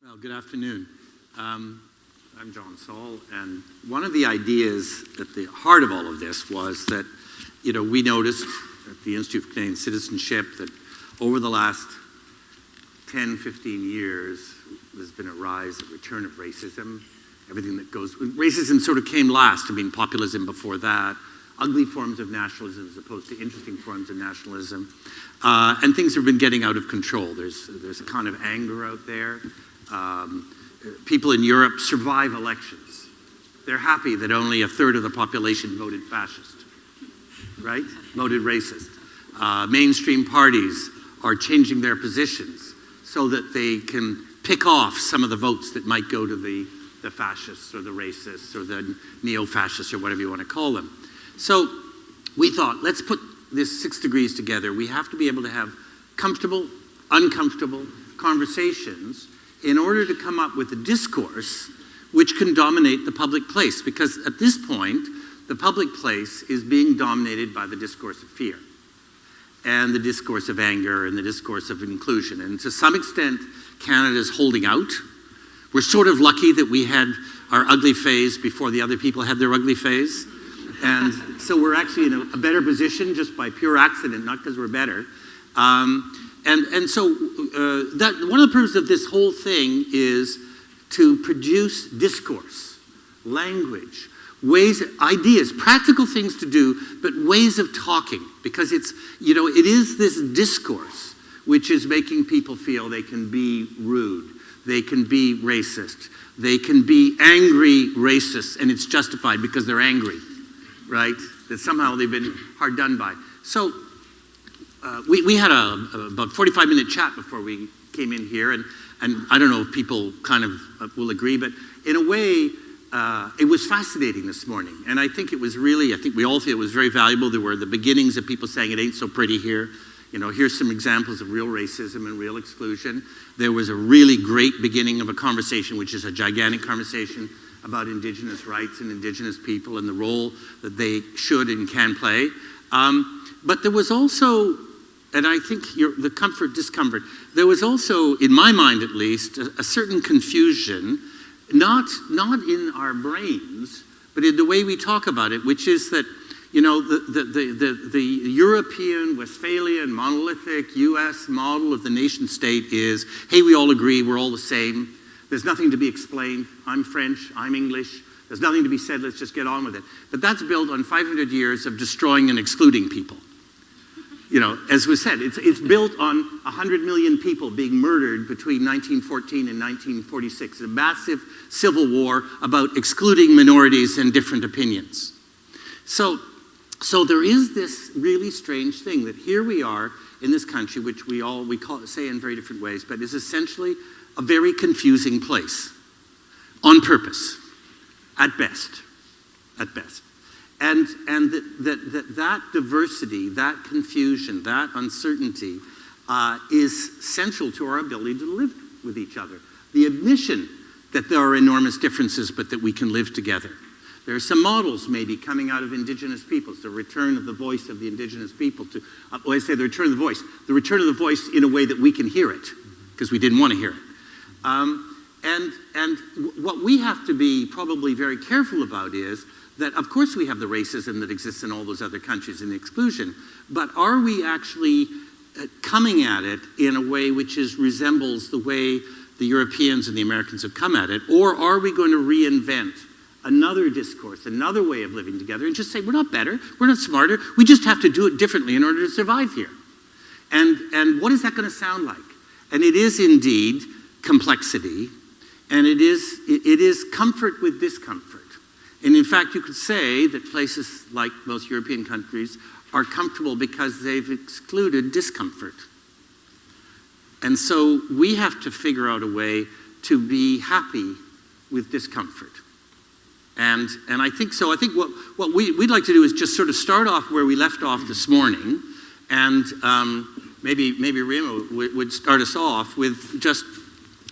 Well, good afternoon. I'm John Saul, and one of the ideas at the heart of all of this was that, we noticed at the Institute for Canadian Citizenship that over the last 10, 15 years, there's been a rise, a return of racism, everything that goes, racism sort of came last. Populism before that, ugly forms of nationalism as opposed to interesting forms of nationalism, and things have been getting out of control. There's a kind of anger out there. People in Europe survive elections. They're happy that only a third of the population voted fascist, right? Voted racist. Mainstream parties are changing their positions so that they can pick off some of the votes that might go to the fascists or the racists or the neo-fascists or whatever you want to call them. So we thought, let's put this 6 degrees together. We have to be able to have comfortable, uncomfortable conversations in order to come up with a discourse which can dominate the public place. Because at this point, the public place is being dominated by the discourse of fear and the discourse of anger and the discourse of inclusion. And to some extent, Canada's holding out. We're sort of lucky that we had our ugly phase before the other people had their ugly phase. And so we're actually in a better position just by pure accident, not because we're better. So that one of the purposes of this whole thing is to produce discourse, language, ways, ideas, practical things to do, but ways of talking. Because it is this discourse which is making people feel they can be rude, they can be racist, they can be angry racists, and it's justified because they're angry, right? That somehow they've been hard done by. So we had about 45-minute chat before we came in here, and I don't know if people kind of will agree, but in a way, it was fascinating this morning. And I think we all feel it was very valuable. There were the beginnings of people saying it ain't so pretty here. Here's some examples of real racism and real exclusion. There was a really great beginning of a conversation, which is a gigantic conversation about Indigenous rights and Indigenous people and the role that they should and can play. But there was also, and I think the comfort, discomfort, there was also, in my mind at least, a certain confusion, not in our brains, but in the way we talk about it, which is that, the European, Westphalian, monolithic U.S. model of the nation state is, hey, we all agree, we're all the same. There's nothing to be explained. I'm French, I'm English. There's nothing to be said, let's just get on with it. But that's built on 500 years of destroying and excluding people. As was said, it's built on 100 million people being murdered between 1914 and 1946. A massive civil war about excluding minorities and different opinions. So there is this really strange thing that here we are in this country, which we say in very different ways, but is essentially a very confusing place, on purpose, at best. And that diversity, that confusion, that uncertainty is central to our ability to live with each other. The admission that there are enormous differences, but that we can live together. There are some models maybe coming out of Indigenous peoples, the return of the voice of the Indigenous people to, when I say the return of the voice in a way that we can hear it, because we didn't want to hear it. And what we have to be probably very careful about is that, of course, we have the racism that exists in all those other countries and the exclusion, but are we actually coming at it in a way which resembles the way the Europeans and the Americans have come at it, or are we going to reinvent another discourse, another way of living together, and just say, we're not better, we're not smarter, we just have to do it differently in order to survive here? And what is that going to sound like? And it is indeed complexity, and it is comfort with discomfort. And in fact, you could say that places like most European countries are comfortable because they've excluded discomfort. And so we have to figure out a way to be happy with discomfort. And I think so. I think what we'd like to do is just sort of start off where we left off this morning, and maybe Remo would start us off with just,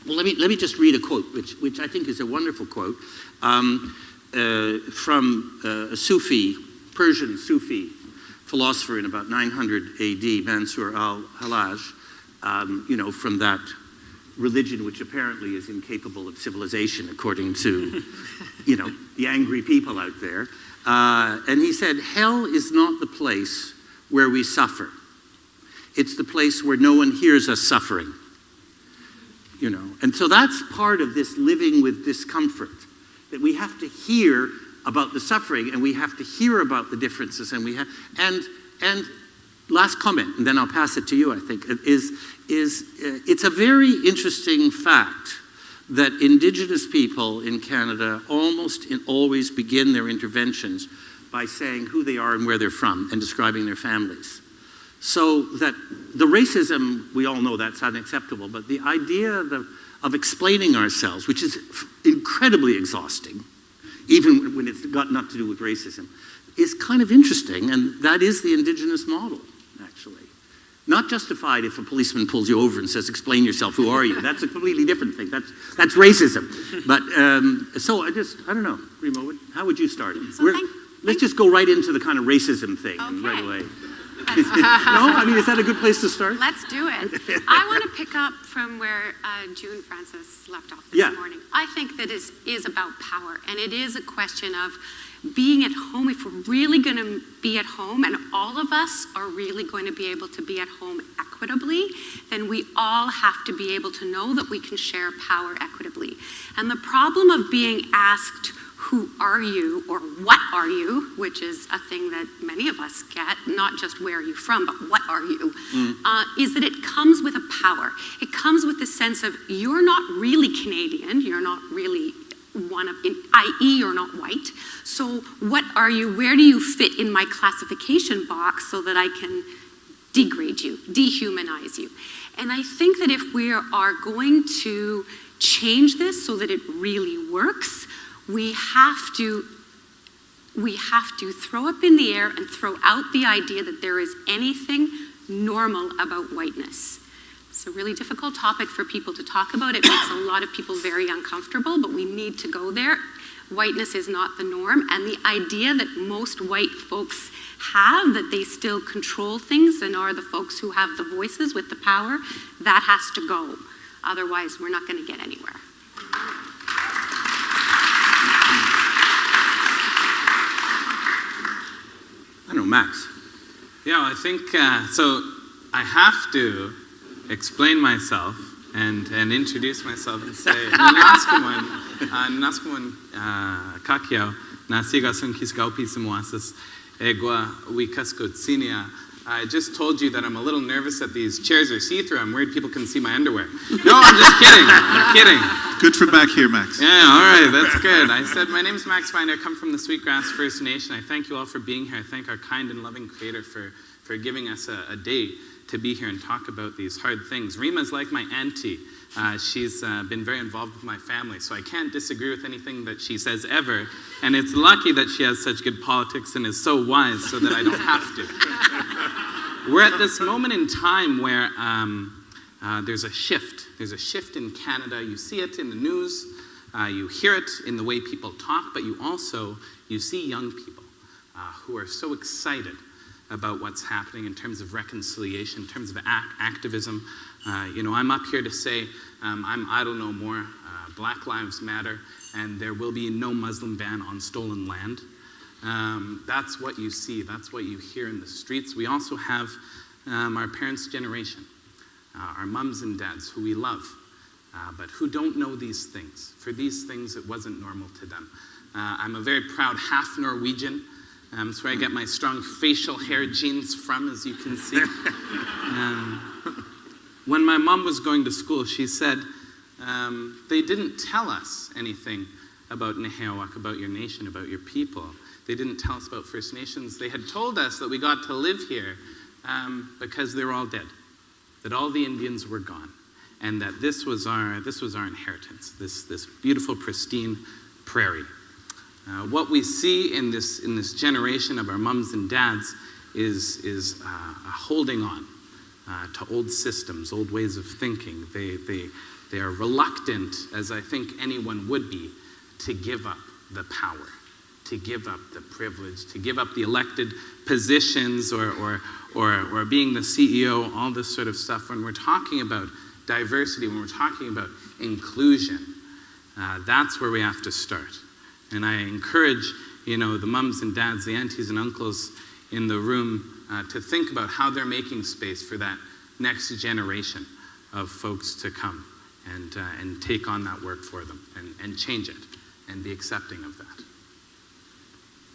well, let me just read a quote, which I think is a wonderful quote. From a Persian Sufi philosopher in about 900 AD, Mansur al-Hallaj, from that religion which apparently is incapable of civilization, according to, the angry people out there. And he said, hell is not the place where we suffer. It's the place where no one hears us suffering. And so that's part of this living with discomfort, that we have to hear about the suffering, and we have to hear about the differences, and and last comment, and then I'll pass it to you, I think, is it's a very interesting fact that Indigenous people in Canada always begin their interventions by saying who they are and where they're from and describing their families. So that the racism, we all know that's unacceptable, but the idea of explaining ourselves, which is incredibly exhausting, even when it's got nothing to do with racism, is kind of interesting, and that is the Indigenous model, actually. Not justified if a policeman pulls you over and says, explain yourself, who are you? That's a completely different thing. That's racism. But, so I don't know, Remo, how would you start? Let's just go right into the kind of racism thing right away. No? I mean, is that a good place to start? Let's do it. I want to pick up from where June Francis left off this morning. I think that is about power, and it is a question of being at home. If we're really going to be at home, and all of us are really going to be able to be at home equitably, then we all have to be able to know that we can share power equitably. And the problem of being asked, who are you, or what are you, which is a thing that many of us get, not just where are you from, but what are you, is that it comes with a power. It comes with the sense of you're not really Canadian, you're not really i.e. you're not white, so what are you, where do you fit in my classification box so that I can degrade you, dehumanize you? And I think that if we are going to change this so that it really works, we have to throw up in the air and throw out the idea that there is anything normal about whiteness. It's a really difficult topic for people to talk about. It makes a lot of people very uncomfortable, but we need to go there. Whiteness is not the norm, and the idea that most white folks have, that they still control things and are the folks who have the voices with the power, that has to go. Otherwise, we're not going to get anywhere. I don't know, Max. Yeah, I think, so I have to explain myself and introduce myself and say, Naskawan Kakiao, Nasiga Sunkiskaupi Simuasas, Egua Wikaskut I just told you that I'm a little nervous that these chairs are see-through. I'm worried people can see my underwear. No, I'm just kidding. I'm kidding. Good for back here, Max. Yeah, all right, that's good. I said, my name's Max Finder. I come from the Sweetgrass First Nation. I thank you all for being here. I thank our kind and loving Creator for giving us a day to be here and talk about these hard things. Rima's like my auntie. She's been very involved with my family, so I can't disagree with anything that she says ever. And it's lucky that she has such good politics and is so wise so that I don't have to. We're at this moment in time where there's a shift. There's a shift in Canada. You see it in the news. You hear it in the way people talk, but you see young people who are so excited about what's happening in terms of reconciliation, in terms of activism. I'm up here to say I'm idle no more, Black Lives Matter, and there will be no Muslim ban on stolen land. That's what you see, that's what you hear in the streets. We also have our parents' generation, our mums and dads who we love, but who don't know these things. For these things, it wasn't normal to them. I'm a very proud half Norwegian. That's where I get my strong facial hair genes from, as you can see. When my mom was going to school, she said, they didn't tell us anything about Nehewak, about your nation, about your people. They didn't tell us about First Nations. They had told us that we got to live here because they were all dead, that all the Indians were gone, and that this was our inheritance, this beautiful, pristine prairie. What we see in this generation of our mums and dads is a holding on to old systems, old ways of thinking. They are reluctant, as I think anyone would be, to give up the power, to give up the privilege, to give up the elected positions or being the CEO, all this sort of stuff. When we're talking about diversity, when we're talking about inclusion, that's where we have to start. And I encourage, the mums and dads, the aunties and uncles in the room to think about how they're making space for that next generation of folks to come and take on that work for them and change it and be accepting of that.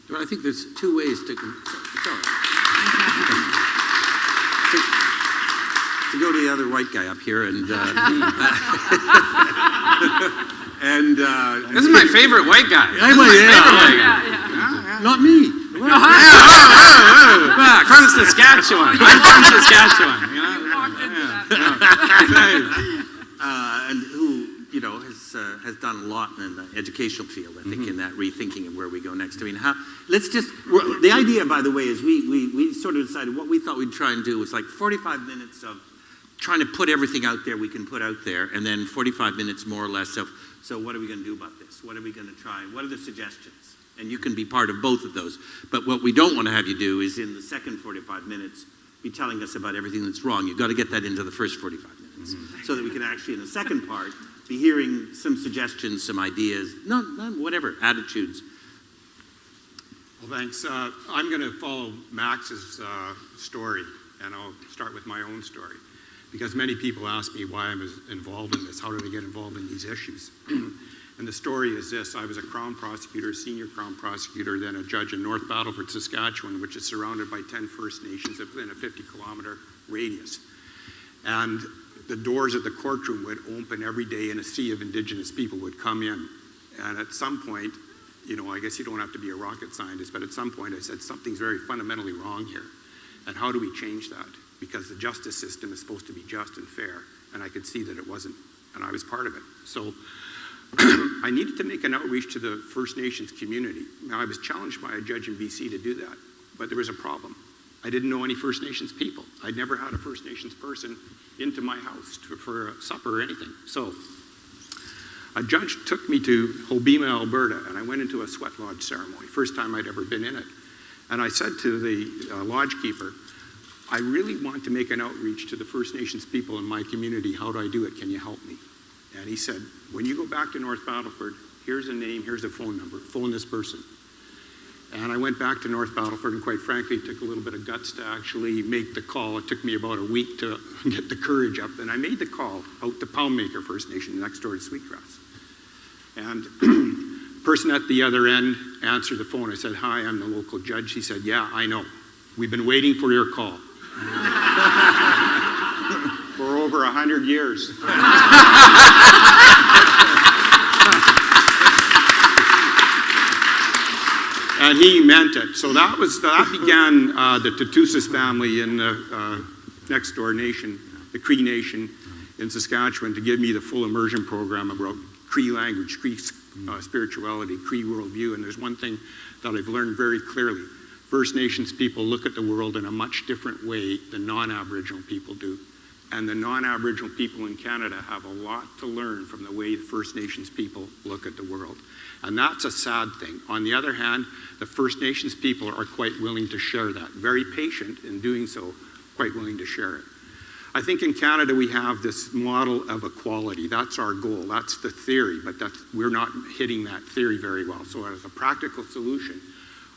Well, I think there's two ways to go to the other white guy up here and this is my favorite white guy. Not me. From Saskatchewan. I'm from Saskatchewan. And who has done a lot in the educational field, I think, in that rethinking of where we go next. I mean, the idea, by the way, is we sort of decided what we thought we'd try and do was like 45 minutes of trying to put everything out there we can put out there, and then 45 minutes more or less of, so what are we going to do about this? What are we going to try? What are the suggestions? And you can be part of both of those. But what we don't want to have you do is in the second 45 minutes be telling us about everything that's wrong. You've got to get that into the first 45 minutes so that we can actually, in the second part, be hearing some suggestions, some ideas, whatever, attitudes. Well, thanks. I'm going to follow Max's story, and I'll start with my own story. Because many people ask me why I'm involved in this. How did I get involved in these issues? And the story is this. I was a Crown prosecutor, senior Crown prosecutor, then a judge in North Battleford, Saskatchewan, which is surrounded by 10 First Nations within a 50-kilometer radius. And the doors of the courtroom would open every day and a sea of Indigenous people would come in. And at some point, I guess you don't have to be a rocket scientist, but at some point I said, something's very fundamentally wrong here. And how do we change that? Because the justice system is supposed to be just and fair, and I could see that it wasn't, and I was part of it. So I needed to make an outreach to the First Nations community. Now, I was challenged by a judge in BC to do that, but there was a problem. I didn't know any First Nations people. I'd never had a First Nations person into my house for a supper or anything. So a judge took me to Hobbema, Alberta, and I went into a sweat lodge ceremony, first time I'd ever been in it. And I said to the lodge keeper, I really want to make an outreach to the First Nations people in my community. How do I do it? Can you help me? And he said, when you go back to North Battleford, here's a name, here's a phone number, phone this person. And I went back to North Battleford, and quite frankly, it took a little bit of guts to actually make the call. It took me about a week to get the courage up, and I made the call out to Poundmaker First Nation next door to Sweetgrass. And the person at the other end answered the phone. I said, hi, I'm the local judge. He said, yeah, I know. We've been waiting for your call. For over 100 years. And he meant it. So that began the Tatusis family in the next door nation, the Cree Nation in Saskatchewan, to give me the full immersion program about Cree language, Cree spirituality, Cree worldview. And there's one thing that I've learned very clearly. First Nations people look at the world in a much different way than non-Aboriginal people do. And the non-Aboriginal people in Canada have a lot to learn from the way the First Nations people look at the world. And that's a sad thing. On the other hand, the First Nations people are quite willing to share that. Very patient in doing so, quite willing to share it. I think in Canada we have this model of equality. That's our goal. That's the theory, but we're not hitting that theory very well. So as a practical solution,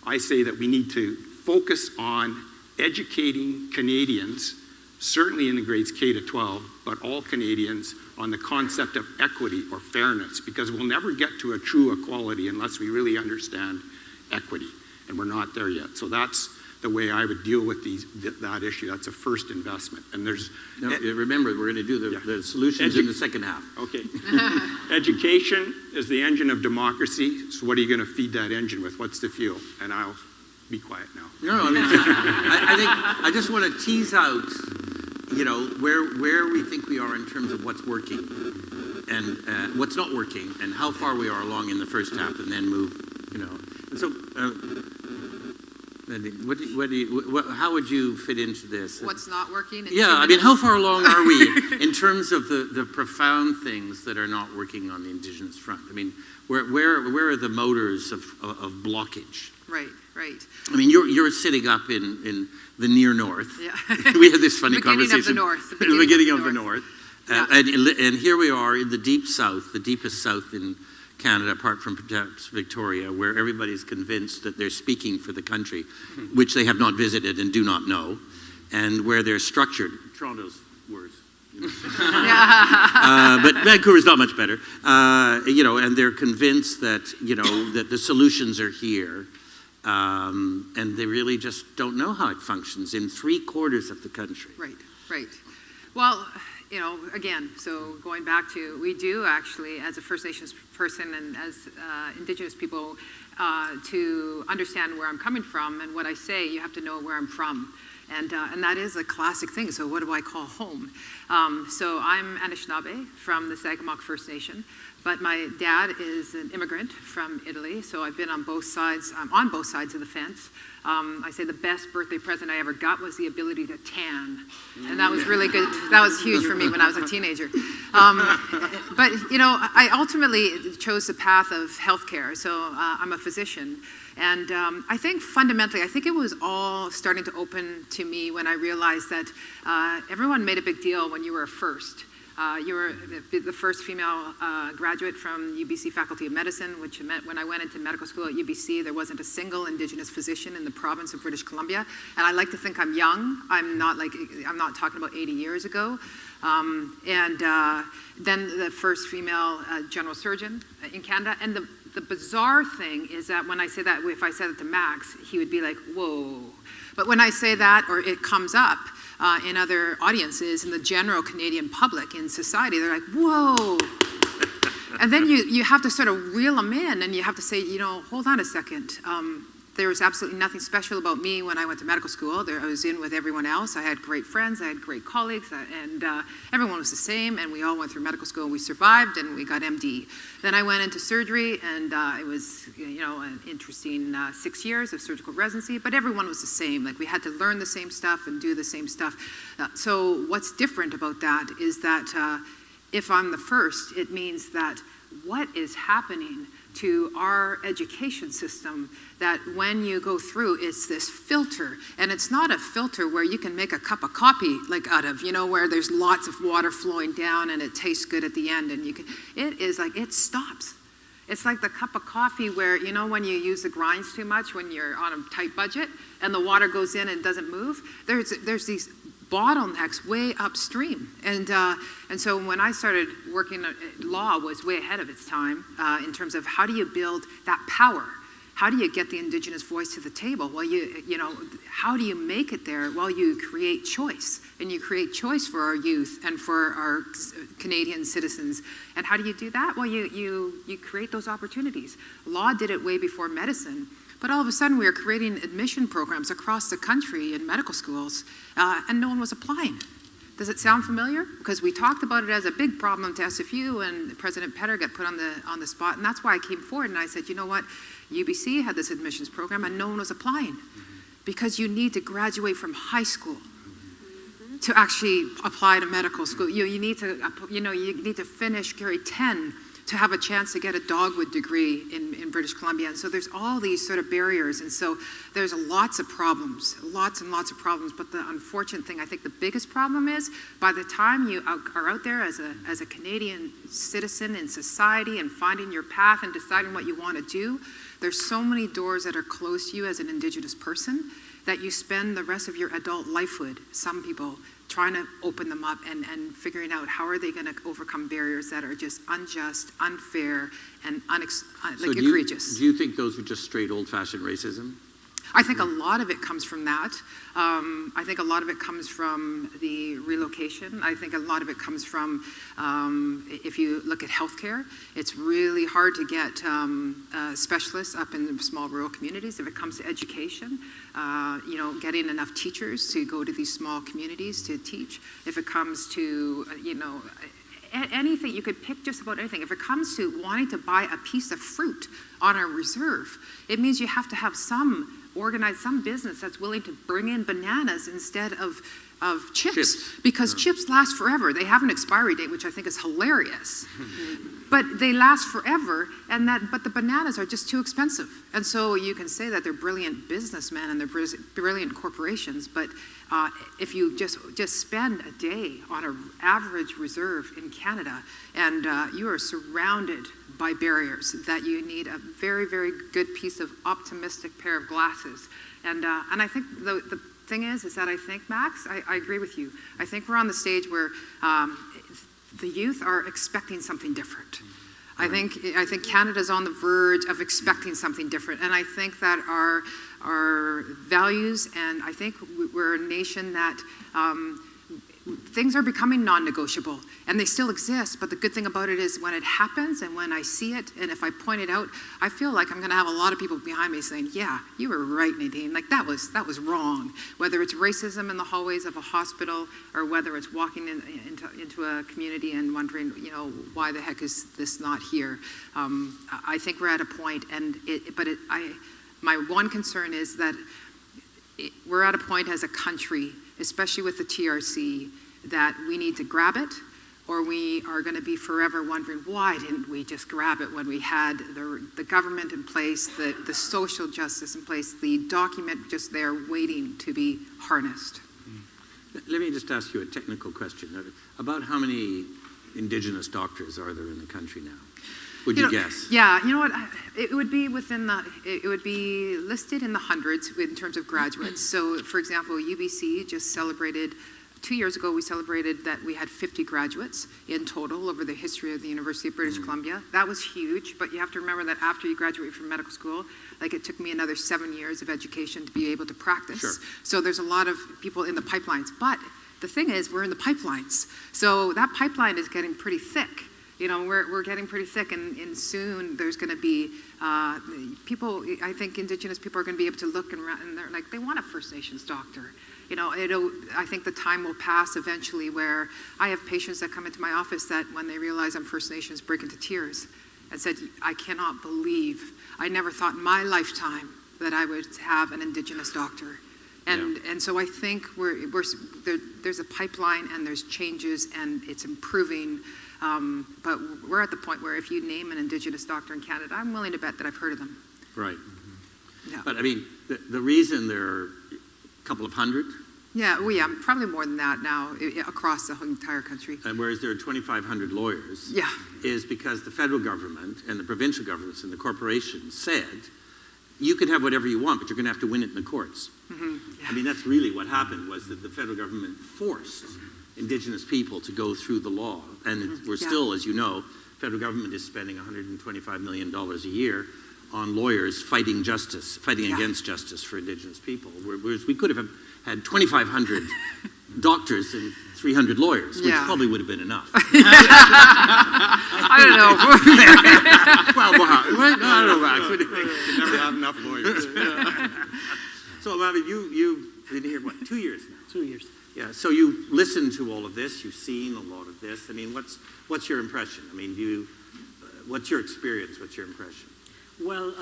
I say that we need to focus on educating Canadians, certainly in the grades K to 12, but all Canadians, on the concept of equity or fairness, because we'll never get to a true equality unless we really understand equity, and we're not there yet. So that's the way I would deal with that issue. That's a first investment. And there's... remember, we're going to do the solutions in the second half. Okay. Education is the engine of democracy, so what are you going to feed that engine with? What's the fuel? And I'll be quiet now. No, I mean, I think I just want to tease out, where we think we are in terms of what's working and what's not working, and how far we are along in the first half, and then move, And so, how would you fit into this? What's not working? Yeah, I mean, how far along are we in terms of the profound things that are not working on the Indigenous front? I mean, where are the motors of blockage? Right. I mean, you're sitting up in the near north. Yeah. We had this funny conversation. The beginning of the north. And here we are in the deep south, the deepest south in Canada, apart from perhaps Victoria, where everybody's convinced that they're speaking for the country, which they have not visited and do not know, and where they're structured. Toronto's worse. But Vancouver's not much better. And they're convinced that, that the solutions are here. And they really just don't know how it functions in 3/4 of the country. Right. Well, again, so going back to, we do actually, as a First Nations person and as Indigenous people, to understand where I'm coming from and what I say, you have to know where I'm from. And that is a classic thing. So what do I call home? So I'm Anishinaabe from the Sagamok First Nation, but my dad is an immigrant from Italy. So I've been on both sides. I'm on both sides of the fence. I say the best birthday present I ever got was the ability to tan. And that was really good. That was huge for me when I was a teenager. But, I ultimately chose the path of healthcare. So I'm a physician. And I think fundamentally, it was all starting to open to me when I realized that everyone made a big deal when you were a first. You were the first female graduate from UBC Faculty of Medicine, which meant when I went into medical school at UBC, there wasn't a single Indigenous physician in the province of British Columbia. And I like to think I'm young. I'm not talking about 80 years ago. Then the first female general surgeon in Canada. And the bizarre thing is that when I say that, if I said it to Max, he would be like, whoa. But when I say that, or it comes up in other audiences, in the general Canadian public, in society, they're like, whoa. And then you have to sort of reel them in, and you have to say, hold on a second. There was absolutely nothing special about me when I went to medical school. I was in with everyone else. I had great friends. I had great colleagues. And everyone was the same. And we all went through medical school. And we survived. And we got MD. Then I went into surgery. And it was, an interesting 6 years of surgical residency. But everyone was the same. Like, we had to learn the same stuff and do the same stuff. So what's different about that is that if I'm the first, it means that what is happening to our education system, that when you go through, it's this filter. And it's not a filter where you can make a cup of coffee out of, where there's lots of water flowing down and it tastes good at the end. And it is like, it stops. It's like the cup of coffee where, when you use the grinds too much, when you're on a tight budget and the water goes in and doesn't move, there's these bottlenecks way upstream. And so when I started working, law was way ahead of its time in terms of how do you build that power? How do you get the Indigenous voice to the table? Well, how do you make it there? Well, you create choice, and you create choice for our youth and for our Canadian citizens. And how do you do that? Well, you create those opportunities. Law did it way before medicine. But all of a sudden, we were creating admission programs across the country in medical schools, and no one was applying. Does it sound familiar? Because we talked about it as a big problem to SFU, and President Petter got put on the spot, and that's why I came forward and I said, you know what? UBC had this admissions program, and no one was applying, because you need to graduate from high school to actually apply to medical school. You need to finish grade 10 to have a chance to get a dogwood degree in British Columbia. And so there's all these sort of barriers. And so there's lots and lots of problems. But the unfortunate thing, I think the biggest problem is, by the time you are out there as a Canadian citizen in society and finding your path and deciding what you want to do, there's so many doors that are closed to you as an Indigenous person that you spend the rest of your adult lifehood, some people, trying to open them up and figuring out how are they going to overcome barriers that are just unjust, unfair, and egregious. Do you think those are just straight old-fashioned racism? I think a lot of it comes from that. I think a lot of it comes from the relocation. I think a lot of it comes from, if you look at healthcare, it's really hard to get specialists up in the small rural communities. If it comes to education, getting enough teachers to go to these small communities to teach. If it comes to, anything, you could pick just about anything. If it comes to wanting to buy a piece of fruit on a reserve, it means you have to have some business that's willing to bring in bananas instead of of chips. Chips. Because chips last forever. They have an expiry date, which I think is hilarious. But they last forever, but the bananas are just too expensive. And so you can say that they're brilliant businessmen and they're brilliant corporations, but if you just spend a day on an average reserve in Canada, and you are surrounded by barriers, that you need a very, very good piece of optimistic pair of glasses. And I think the thing is that I think, Max, I agree with you. I think we're on the stage where the youth are expecting something different. I think Canada's on the verge of expecting something different, and I think that our values, and I think we're a nation that things are becoming non-negotiable, and they still exist, but the good thing about it is when it happens and when I see it, and if I point it out, I feel like I'm gonna have a lot of people behind me saying, yeah, you were right, Nadine, like that was wrong. Whether it's racism in the hallways of a hospital, or whether it's walking into a community and wondering, why the heck is this not here? I think we're at a point, my one concern is that we're at a point as a country, especially with the TRC, that we need to grab it, or we are going to be forever wondering, why didn't we just grab it when we had the government in place, the social justice in place, the document just there waiting to be harnessed. Let me just ask you a technical question. About how many Indigenous doctors are there in the country now? Would you guess? Yeah, you know what? It would be it would be listed in the hundreds in terms of graduates. So, for example, UBC just celebrated, 2 years ago, we celebrated that we had 50 graduates in total over the history of the University of British Columbia. That was huge, but you have to remember that after you graduate from medical school, it took me another 7 years of education to be able to practice. Sure. So there's a lot of people in the pipelines. But the thing is, we're in the pipelines. So that pipeline is getting pretty thick. We're getting pretty thick, and soon there's going to be people. I think Indigenous people are going to be able to look and they're like, they want a First Nations doctor. I think the time will pass eventually where I have patients that come into my office that when they realize I'm First Nations break into tears and said, I cannot believe, I never thought in my lifetime that I would have an Indigenous doctor. And so I think there's a pipeline and there's changes and it's improving. But we're at the point where if you name an Indigenous doctor in Canada, I'm willing to bet that I've heard of them. Right. Yeah. But I mean, the reason there are a couple of hundred, Yeah, probably more than that now across the whole entire country. and whereas there are 2,500 lawyers, Yeah. is because the federal government and the provincial governments and the corporations said, you can have whatever you want, but you're going to have to win it in the courts. Yeah. I mean, that's really what happened, was that the federal government forced Indigenous people to go through the law. And we're still, as you know, federal government is spending $125 million a year on lawyers fighting against justice for Indigenous people. Whereas we could have had 2,500 doctors and 300 lawyers, which probably would have been enough. I don't know. Well, I don't know, Max. You never have enough lawyers. So, Mavi, you've been here, 2 years now? 2 years. Yeah, so you listened to all of this, you've seen a lot of this. I mean, what's your impression? I mean, what's your experience, what's your impression? Well,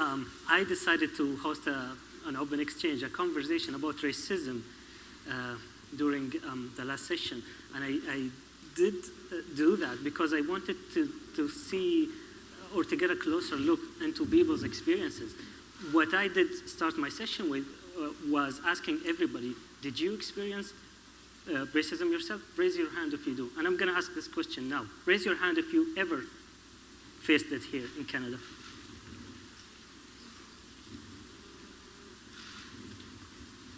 I decided to host an open exchange, a conversation about racism during the last session. And I did do that because I wanted to see or to get a closer look into people's experiences. What I did start my session with was asking everybody, did you experience racism yourself? Raise your hand if you do. And I'm going to ask this question now. Raise your hand if you ever faced it here in Canada.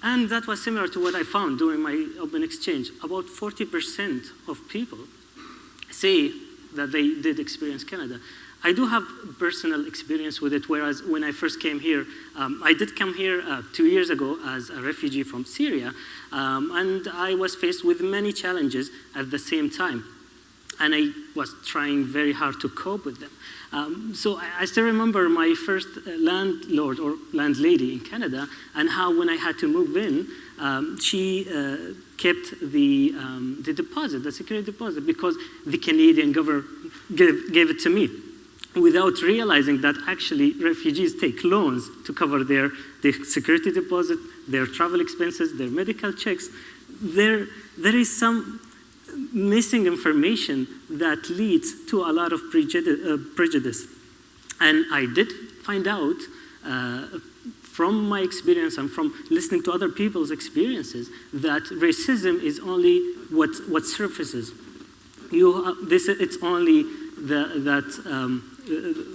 And that was similar to what I found during my open exchange. About 40% of people say that they did experience Canada. I do have personal experience with it, whereas when I first came here, I did come here 2 years ago as a refugee from Syria, and I was faced with many challenges at the same time. And I was trying very hard to cope with them. So I still remember my first landlord or landlady in Canada, and how when I had to move in, she kept the deposit, the security deposit, because the Canadian government gave it to me, without realizing that actually refugees take loans to cover their security deposit, their travel expenses, their medical checks. there is some missing information that leads to a lot of prejudice. And I did find out from my experience and from listening to other people's experiences that racism is only what surfaces. It's only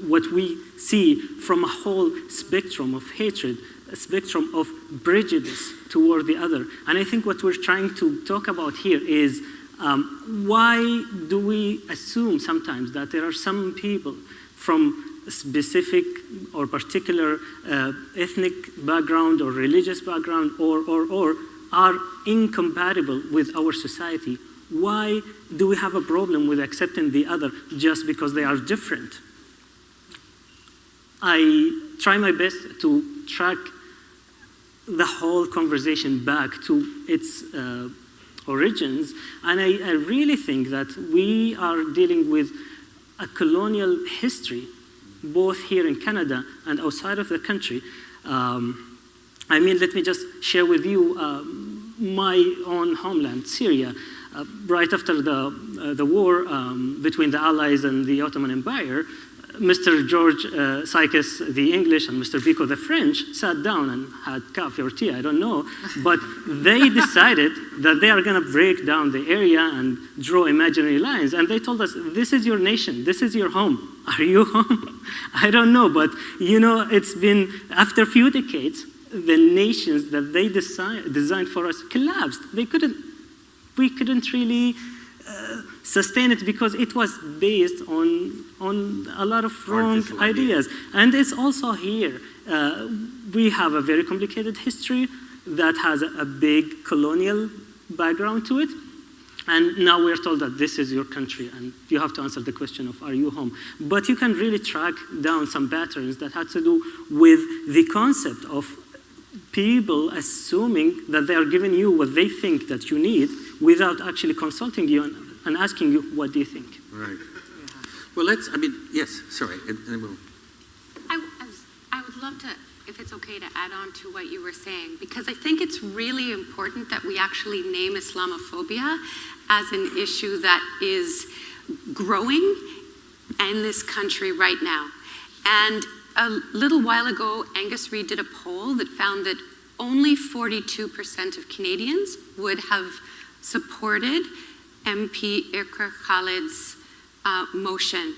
what we see from a whole spectrum of hatred, a spectrum of prejudice toward the other. And I think what we're trying to talk about here is why do we assume sometimes that there are some people from a specific or particular ethnic background or religious background or are incompatible with our society? Why do we have a problem with accepting the other just because they are different? I try my best to track the whole conversation back to its origins, and I really think that we are dealing with a colonial history, both here in Canada and outside of the country. Let me just share with you my own homeland, Syria. Right after the war between the Allies and the Ottoman Empire, Mr. George Sykes, the English, and Mr. Biko, the French, sat down and had coffee or tea, I don't know, but they decided that they are going to break down the area and draw imaginary lines, and they told us, this is your nation, this is your home. Are you home? I don't know, but it's been, after a few decades, the nations that they designed for us collapsed. We couldn't really sustain it because it was based on a lot of wrong ideas. And it's also here. We have a very complicated history that has a big colonial background to it. And now we're told that this is your country and you have to answer the question of, are you home? But you can really track down some patterns that had to do with the concept of people assuming that they are giving you what they think that you need without actually consulting you and asking you, what do you think? Right. Well, yes, sorry. I would love to, if it's okay, to add on to what you were saying, because I think it's really important that we actually name Islamophobia as an issue that is growing in this country right now. And a little while ago, Angus Reid did a poll that found that only 42% of Canadians would have supported MP Iqra Khalid's motion.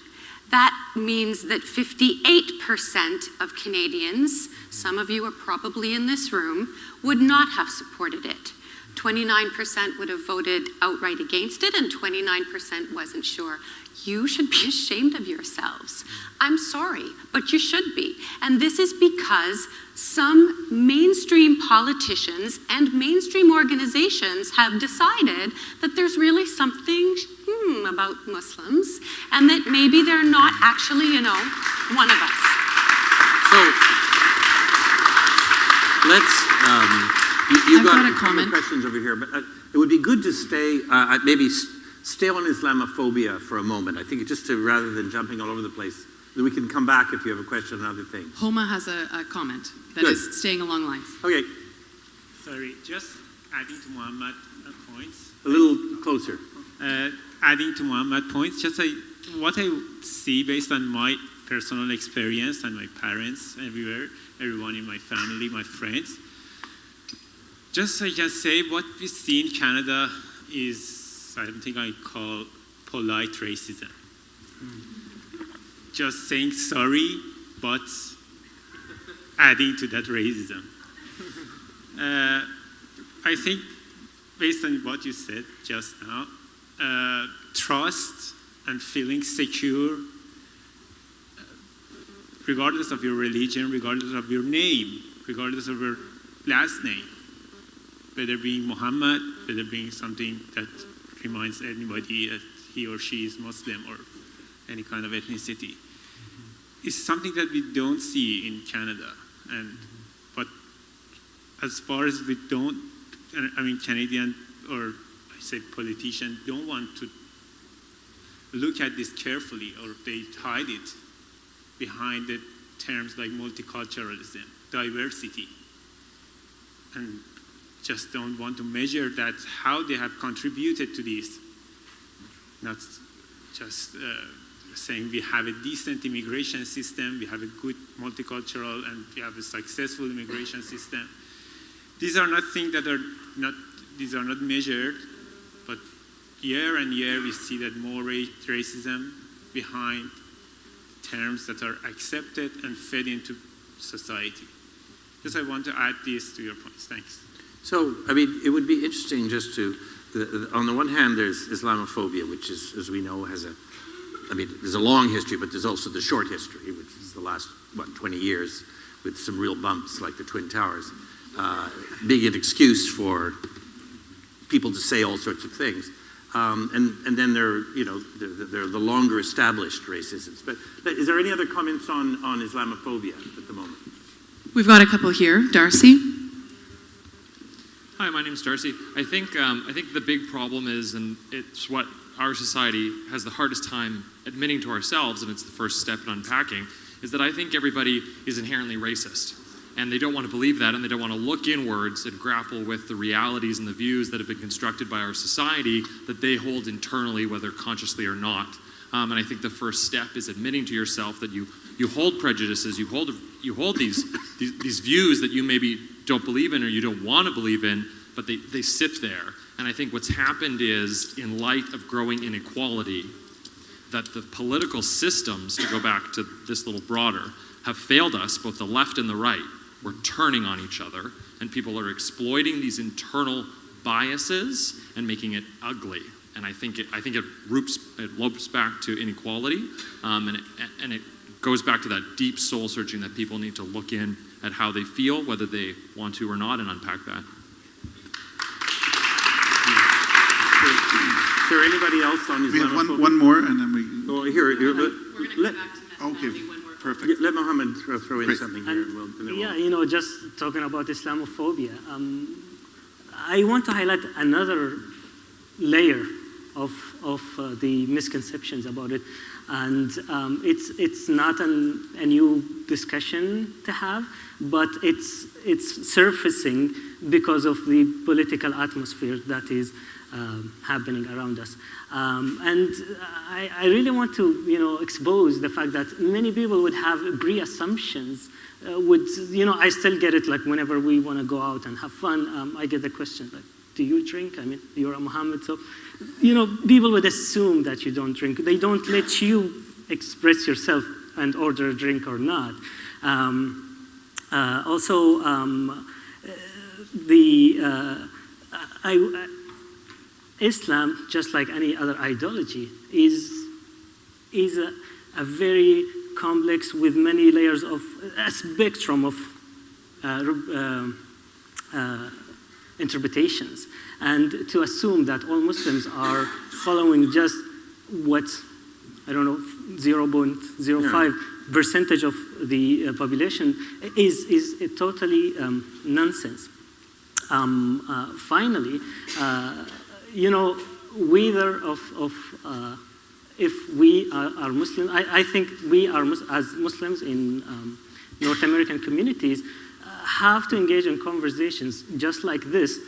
That means that 58% of Canadians, some of you are probably in this room, would not have supported it. 29% would have voted outright against it, and 29% wasn't sure. You should be ashamed of yourselves. I'm sorry, but you should be. And this is because some mainstream politicians and mainstream organizations have decided that there's really something about Muslims, and that maybe they're not actually, one of us. So, let's, you've got a comment. Questions over here, but it would be good to stay, stay on Islamophobia for a moment. I think just to, rather than jumping all over the place, that we can come back if you have a question on other things. Homa has a comment that is staying along lines. Okay. Sorry, just adding to Muhammad's points. A little closer. Adding to Muhammad's points, just what I see based on my personal experience and my parents everywhere, everyone in my family, my friends. Just I can say what we see in Canada is something I call polite racism. Just saying sorry, but adding to that racism. I think based on what you said just now, trust and feeling secure, regardless of your religion, regardless of your name, regardless of your last name, whether being Muhammad, whether being something that reminds anybody that he or she is Muslim or any kind of ethnicity, is something that we don't see in Canada. But as far as we don't, Canadian or I say politicians don't want to look at this carefully, or they hide it behind the terms like multiculturalism, diversity. And just don't want to measure that, how they have contributed to this. Not just saying we have a decent immigration system, we have a good multicultural, and we have a successful immigration system. These are not things that are not, these are not measured, but year and year we see that more racism behind terms that are accepted and fed into society. Just I want to add this to your points. Thanks. So, I mean, it would be interesting just to, on the one hand, there's Islamophobia, which is, as we know, has a, I mean, there's a long history, but there's also the short history, which is the last, 20 years, with some real bumps like the Twin Towers, being an excuse for people to say all sorts of things. And then there are the longer established racisms. But is there any other comments on Islamophobia at the moment? We've got a couple here. Darcy? Hi, my name's Darcy. I think the big problem is, and it's what our society has the hardest time admitting to ourselves, and it's the first step in unpacking, is that I think everybody is inherently racist. And they don't want to believe that, and they don't want to look inwards and grapple with the realities and the views that have been constructed by our society that they hold internally, whether consciously or not. And I think the first step is admitting to yourself that you hold prejudices, you hold these views that you maybe don't believe in or you don't want to believe in, but they sit there. And I think what's happened is, in light of growing inequality, that the political systems, to go back to this little broader, have failed us, both the left and the right. We're turning on each other, and people are exploiting these internal biases and making it ugly. And I think it loops back to inequality, and it goes back to that deep soul searching that people need to look in at how they feel, whether they want to or not, and unpack that. Is there anybody else on Islamophobia? We have one more, and then we. Oh, here. We're going to go back to Okay, when we're perfect. Let Mohammed throw in Great. something here. And then Yeah, we'll- just talking about Islamophobia, I want to highlight another layer of the misconceptions about it, and it's not a new discussion to have, but it's surfacing because of the political atmosphere that is happening around us. And I really want to, expose the fact that many people would have pre-assumptions. I still get it, like whenever we want to go out and have fun, I get the question, like, do you drink? I mean, you're a Muhammad, so, people would assume that you don't drink. They don't let you express yourself and order a drink or not. Islam, just like any other ideology, is a very complex, with many layers of a spectrum of interpretations. And to assume that all Muslims are following just what, 0.05 percentage of the population is totally nonsense. Finally, whether if we are Muslim, I think we are as Muslims in North American communities have to engage in conversations just like this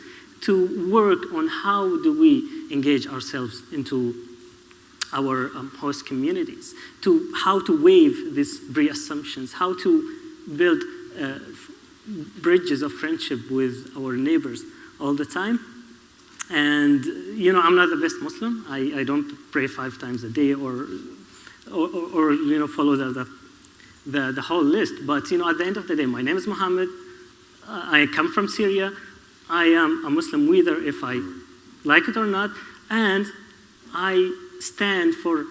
to work on how do we engage ourselves into our host communities, to how to waive these pre-assumptions, how to build bridges of friendship with our neighbors all the time. And, I'm not the best Muslim. I don't pray 5 times a day or follow the whole list. But, at the end of the day, my name is Muhammad. I come from Syria. I am a Muslim whether if I like it or not. And I stand for,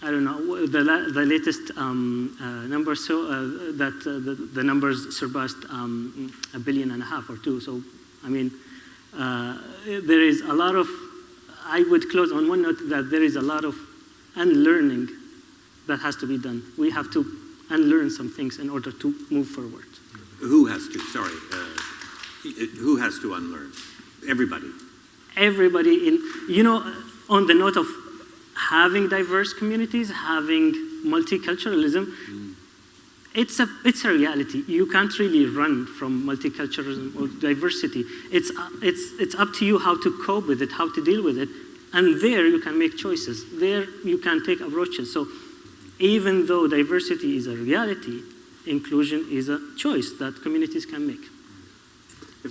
the latest numbers, so that the numbers surpassed 1.5 billion or 2. So, there is a lot of, I would close on one note that there is a lot of unlearning that has to be done. We have to unlearn some things in order to move forward. Who has to? Sorry. Who has to unlearn? Everybody. Everybody on the note of having diverse communities, having multiculturalism, it's a reality. You can't really run from multiculturalism or diversity. It's up to you how to cope with it, how to deal with it. And there you can make choices. There you can take approaches. So even though diversity is a reality, inclusion is a choice that communities can make.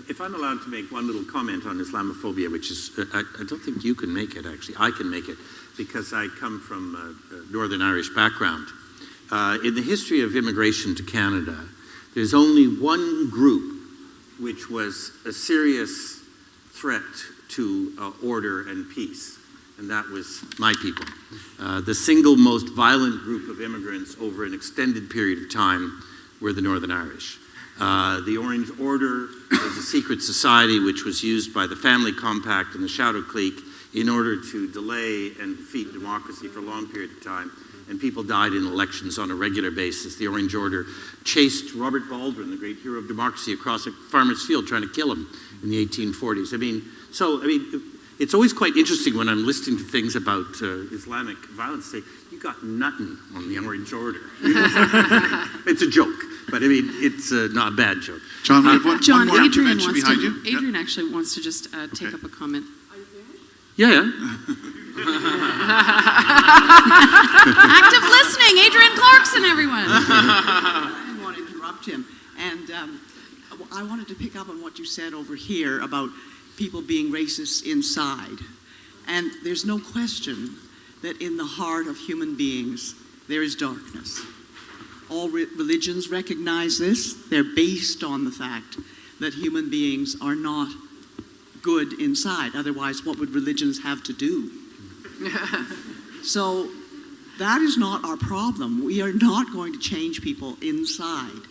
If I'm allowed to make one little comment on Islamophobia, which is, I don't think you can make it actually, I can make it, because I come from a Northern Irish background. In the history of immigration to Canada, there's only one group which was a serious threat to order and peace, and that was my people. The single most violent group of immigrants over an extended period of time were the Northern Irish. The Orange Order was a secret society which was used by the Family Compact and the Shadow Clique in order to delay and defeat democracy for a long period of time. And people died in elections on a regular basis. The Orange Order chased Robert Baldwin, the great hero of democracy, across a farmer's field trying to kill him in the 1840s. It's always quite interesting when I'm listening to things about Islamic violence, say, you got nothing on the Orange Order. It's a joke, but I mean, it's not a bad joke. John, we have one more Adrian intervention behind you. Adrian actually wants to just take up a comment. Yeah. Active listening, Adrian Clarkson, everyone. I didn't want to interrupt him. And I wanted to pick up on what you said over here about people being racist inside. And there's no question that in the heart of human beings, there is darkness. All religions recognize this. They're based on the fact that human beings are not good inside. Otherwise, what would religions have to do? So that is not our problem. We are not going to change people inside.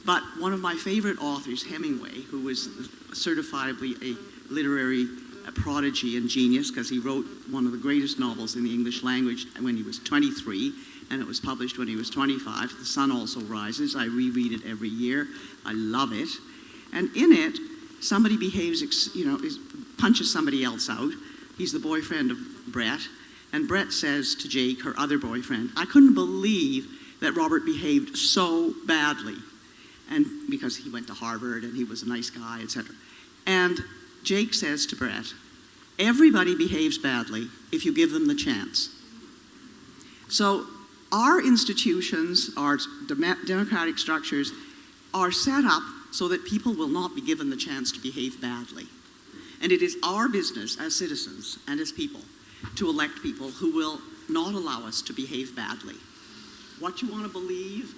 But one of my favorite authors, Hemingway, who was certifiably a literary prodigy and genius, because he wrote one of the greatest novels in the English language when he was 23, and it was published when he was 25. The Sun Also Rises. I reread it every year. I love it. And in it, somebody behaves, punches somebody else out. He's the boyfriend of Brett. And Brett says to Jake, her other boyfriend, I couldn't believe that Robert behaved so badly. And because he went to Harvard and he was a nice guy, etc. And Jake says to Brett, everybody behaves badly if you give them the chance. So our institutions, our democratic structures are set up so that people will not be given the chance to behave badly. And it is our business as citizens and as people to elect people who will not allow us to behave badly. What you want to believe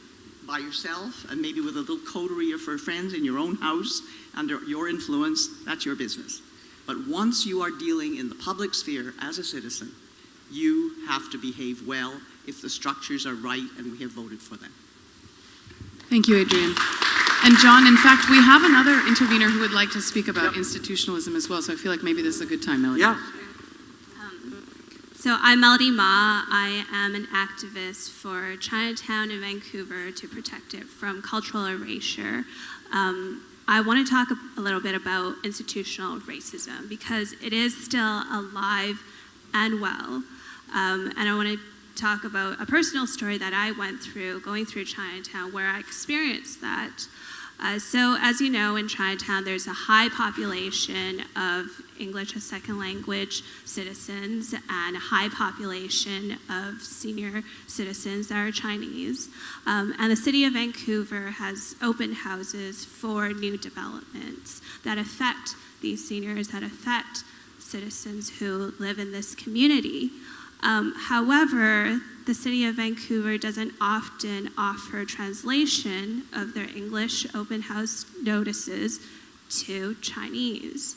by yourself and maybe with a little coterie of friends in your own house under your influence, that's your business. But once you are dealing in the public sphere as a citizen, you have to behave well if the structures are right and we have voted for them. Thank you, Adrian. And John, in fact, we have another intervener who would like to speak about institutionalism as well, so I feel like maybe this is a good time, Melody. Yeah. So I'm Melody Ma. I am an activist for Chinatown in Vancouver to protect it from cultural erasure. I want to talk a little bit about institutional racism because it is still alive and well. And I want to talk about a personal story that I went through going through Chinatown where I experienced that. So as you know, in Chinatown, there's a high population of English as second language citizens and a high population of senior citizens that are Chinese. And the city of Vancouver has open houses for new developments that affect these seniors, that affect citizens who live in this community. However, the city of Vancouver doesn't often offer translation of their English open house notices to Chinese.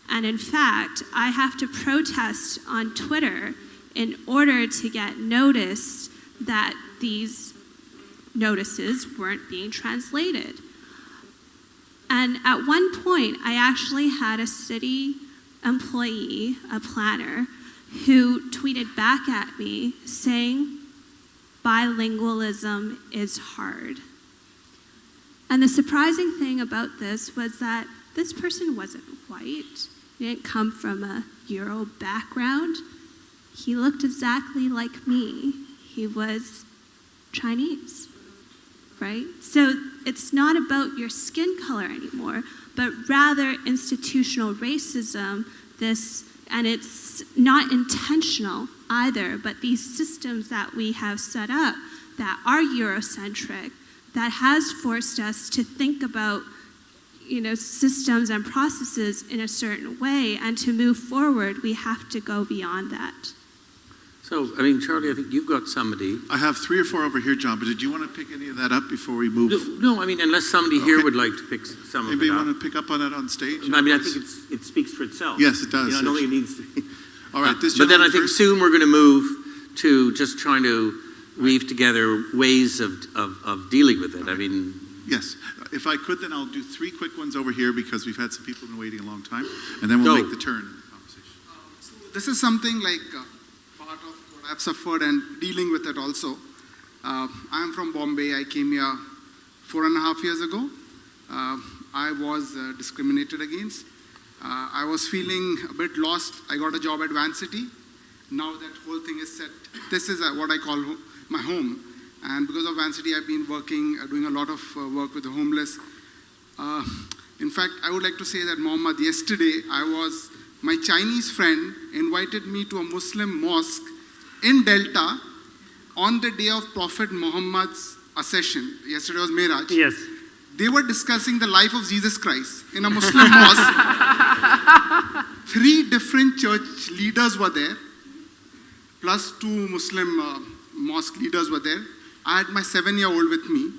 And in fact, I have to protest on Twitter in order to get notice that these notices weren't being translated. And at one point, I actually had a city employee, a planner, who tweeted back at me saying, bilingualism is hard. And the surprising thing about this was that this person wasn't white. He didn't come from a Euro background. He looked exactly like me. He was Chinese. right? So it's not about your skin color anymore, but rather institutional racism, and it's not intentional either, but these systems that we have set up that are Eurocentric, that has forced us to think about systems and processes in a certain way, and to move forward, we have to go beyond that. So, Charlie, I think you've got somebody. I have 3 or 4 over here, John, but did you want to pick any of that up before we move? No, unless somebody here would like to pick some of it up. Maybe you want to pick up on that on stage? I think it speaks for itself. Yes, it does. I don't think it needs to be. All right, this but then I gentleman think first. soon we're going to move to just trying to weave together ways of dealing with it. Yes. If I could, then I'll do 3 quick ones over here because we've had some people been waiting a long time, and then we'll make the turn in the conversation. So this is something like part of what I've suffered and dealing with it also. I'm from Bombay. I came here 4.5 years ago. I was discriminated against. I was feeling a bit lost. I got a job at Vancity. Now that whole thing is set. This is what I call my home. And because of Vancity, I've been working, doing a lot of work with the homeless. In fact, I would like to say that, Mohammed, yesterday my Chinese friend invited me to a Muslim mosque in Delta on the day of Prophet Muhammad's accession. Yesterday was Miraj. Yes. They were discussing the life of Jesus Christ in a Muslim mosque. 3 different church leaders were there, plus 2 Muslim mosque leaders were there. I had my 7-year-old with me,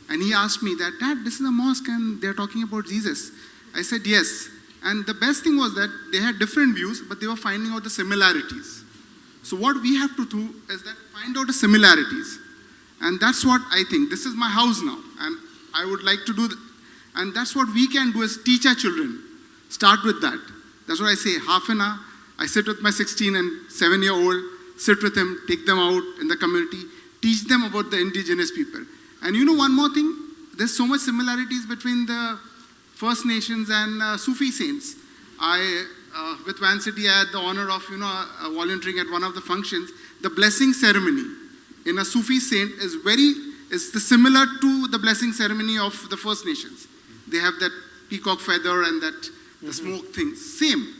and he asked me that, Dad, this is a mosque and they're talking about Jesus. I said, yes. And the best thing was that they had different views, but they were finding out the similarities. So what we have to do is that find out the similarities. And that's what I think. This is my house now, and I would like to do and that's what we can do is teach our children. Start with that. That's what I say, half an hour. I sit with my 16 and 7-year-old, sit with them, take them out in the community, teach them about the indigenous people. And one more thing, there's so much similarities between the First Nations and Sufi saints. With Vancity, I had the honor of, volunteering at one of the functions. The blessing ceremony in a Sufi saint is similar to the blessing ceremony of the First Nations. They have that peacock feather and that the smoke thing, same.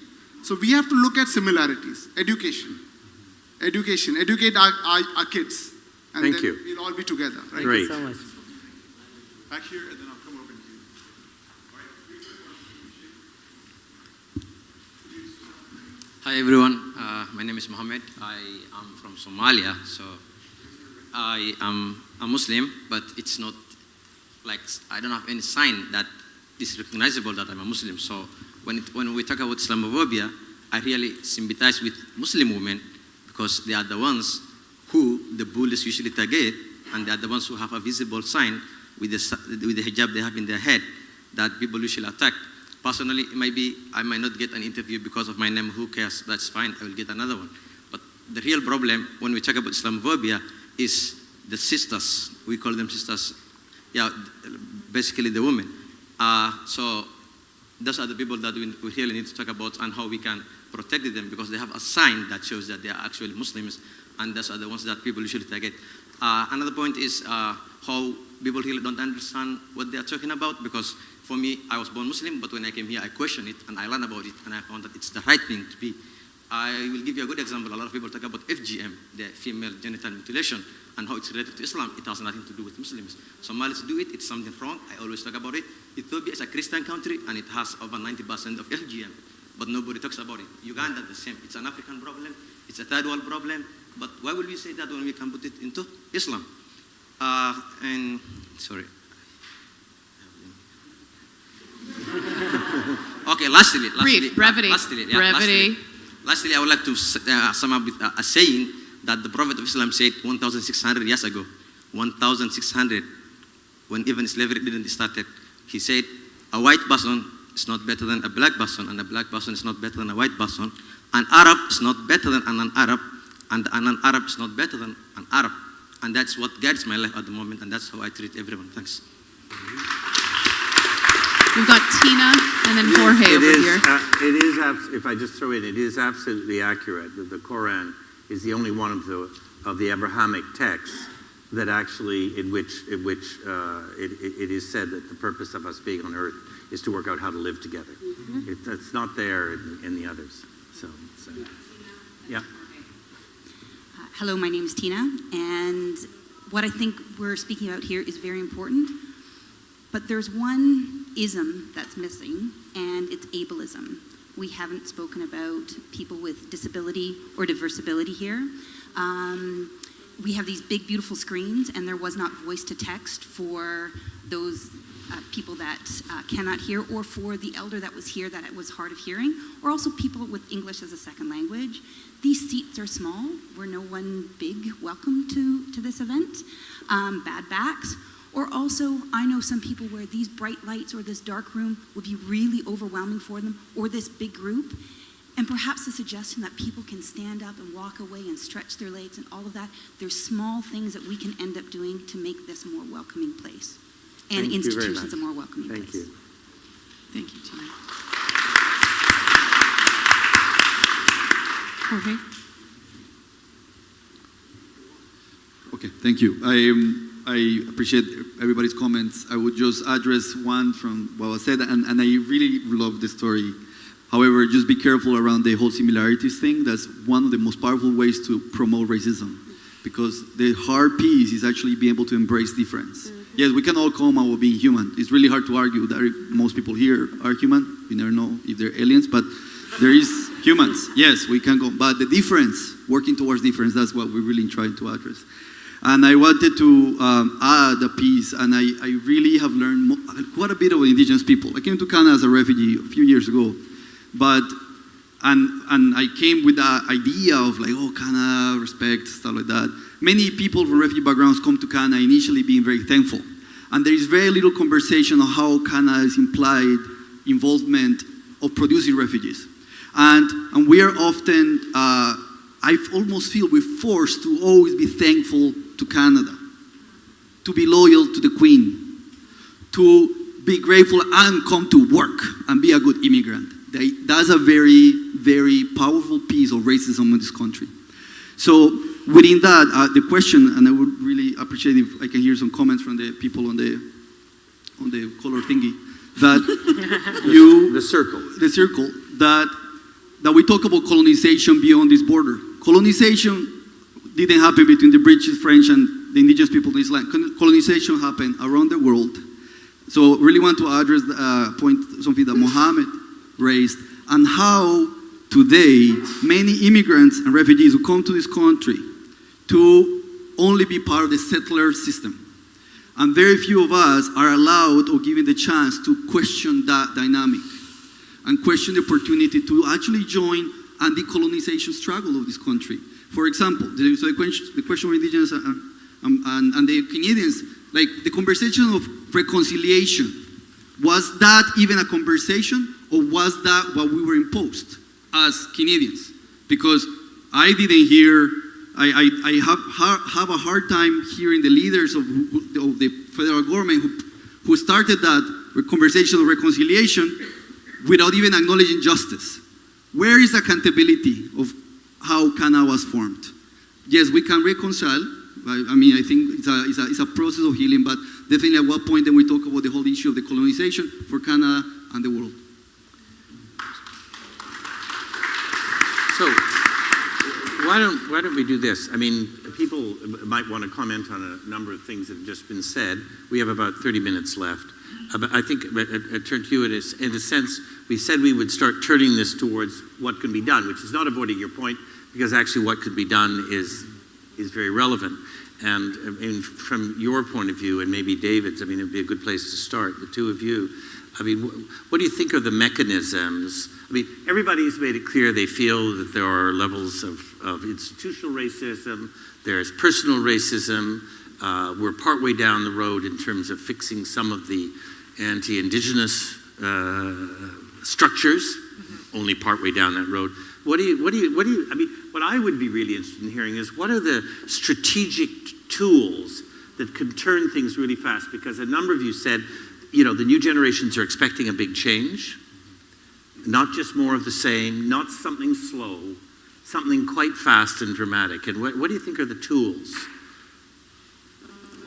So we have to look at similarities. Education, educate our kids. And Thank then you. We'll all be together. Right? Great. Thank you so much. Back here, and then I'll come over to you. Hi everyone, my name is Mohammed. I am from Somalia, so I am a Muslim, but it's not like I don't have any sign that is recognizable that I'm a Muslim. So when we talk about Islamophobia, I really sympathize with Muslim women because they are the ones who the bullies usually target, and they are the ones who have a visible sign with the hijab they have in their head that people usually attack. Personally, maybe I might not get an interview because of my name. Who cares? That's fine. I will get another one. But the real problem when we talk about Islamophobia is the sisters. We call them sisters. Yeah, basically the women. So those are the people that we really need to talk about and how we can protect them because they have a sign that shows that they are actually Muslims, and those are the ones that people usually target. Another point is how people really don't understand what they are talking about because for me, I was born Muslim, but when I came here, I questioned it and I learned about it and I found that it's the right thing to be. I will give you a good example. A lot of people talk about FGM, the female genital mutilation, and how it's related to Islam. It has nothing to do with Muslims. Somalis do it, it's something wrong. I always talk about it. Ethiopia is a Christian country and it has over 90% of FGM, but nobody talks about it. Uganda, the same. It's an African problem. It's a third world problem. But why would we say that when we can put it into Islam? Okay, lastly, brevity. Lastly, I would like to sum up with a saying that the Prophet of Islam said 1,600 years ago, 1,600, when even slavery didn't start. He said, a white person is not better than a black person, and a black person is not better than a white person. An Arab is not better than an Arab, and an Arab is not better than an Arab. And that's what guides my life at the moment, and that's how I treat everyone. Thanks. We've got Tina and then Jorge over here. If I just throw in, it is absolutely accurate that the Quran is the only one of the Abrahamic texts that actually, in which it is said that the purpose of us being on earth is to work out how to live together. It's not there in the others. So yeah. Hello, my name is Tina, and what I think we're speaking about here is very important, but there's one ism that's missing, and it's ableism. We haven't spoken about people with disability or diversability here. We have these big, beautiful screens, and there was not voice to text for those people that cannot hear, or for the elder that was here that was hard of hearing, or also people with English as a second language. These seats are small. We're no one big welcome to this event. Bad backs. Or also, I know some people where these bright lights or this dark room would be really overwhelming for them, or this big group. And perhaps the suggestion that people can stand up and walk away and stretch their legs and all of that, there's small things that we can end up doing to make this a more welcoming place. And institutions a more welcoming place. Thank you. Thank you, Tina. Jorge? Okay, thank you. I appreciate everybody's comments. I would just address one from what was said, and I really love the story. However, just be careful around the whole similarities thing. That's one of the most powerful ways to promote racism, because the hard piece is actually being able to embrace difference. Yes, we can all come out with being human. It's really hard to argue that most people here are human. You never know if they're aliens, but there is humans. Yes, we can go. But the difference, working towards difference, that's what we're really trying to address. And I wanted to add a piece, and I really have learned quite a bit of indigenous people. I came to Canada as a refugee a few years ago, and I came with the idea of like, oh, Canada, respect, stuff like that. Many people from refugee backgrounds come to Canada initially being very thankful. And there is very little conversation on how Canada's implied involvement of producing refugees. And we are often, I almost feel we're forced to always be thankful to Canada, to be loyal to the Queen, to be grateful and come to work and be a good immigrant. That's a very, very powerful piece of racism in this country. So within that, the question, and I would really appreciate if I can hear some comments from the people on the color thingy, that the circle, that we talk about colonization beyond this border. Colonization didn't happen between the British, French, and the indigenous people in this land. Colonization happened around the world. So really want to address the point, something that Mohammed raised, and how today many immigrants and refugees who come to this country to only be part of the settler system. And very few of us are allowed or given the chance to question that dynamic and question the opportunity to actually join and decolonization struggle of this country. For example, so the question of indigenous and the Canadians, like the conversation of reconciliation, was that even a conversation, or was that what we were imposed as Canadians? Because I didn't hear, I have a hard time hearing the leaders of the federal government who started that conversation of reconciliation without even acknowledging justice. Where is accountability of how Canada was formed? Yes, we can reconcile. I mean, I think it's a process of healing, but definitely at what point then we talk about the whole issue of the colonization for Canada and the world. So, why don't we do this? I mean, people might want to comment on a number of things that have just been said. We have about 30 minutes left. But I think I turn to you in a sense. We said we would start turning this towards what can be done, which is not avoiding your point, because actually what could be done is very relevant. And I mean, from your point of view, and maybe David's, I mean, it would be a good place to start, the two of you. I mean, what do you think are the mechanisms? I mean, everybody's made it clear they feel that there are levels of institutional racism, there's personal racism. We're partway down the road in terms of fixing some of the anti-indigenous structures, only partway down that road. What do you, I mean, what I would be really interested in hearing is what are the strategic tools that can turn things really fast? Because a number of you said, you know, the new generations are expecting a big change, not just more of the same, not something slow, something quite fast and dramatic. And what do you think are the tools?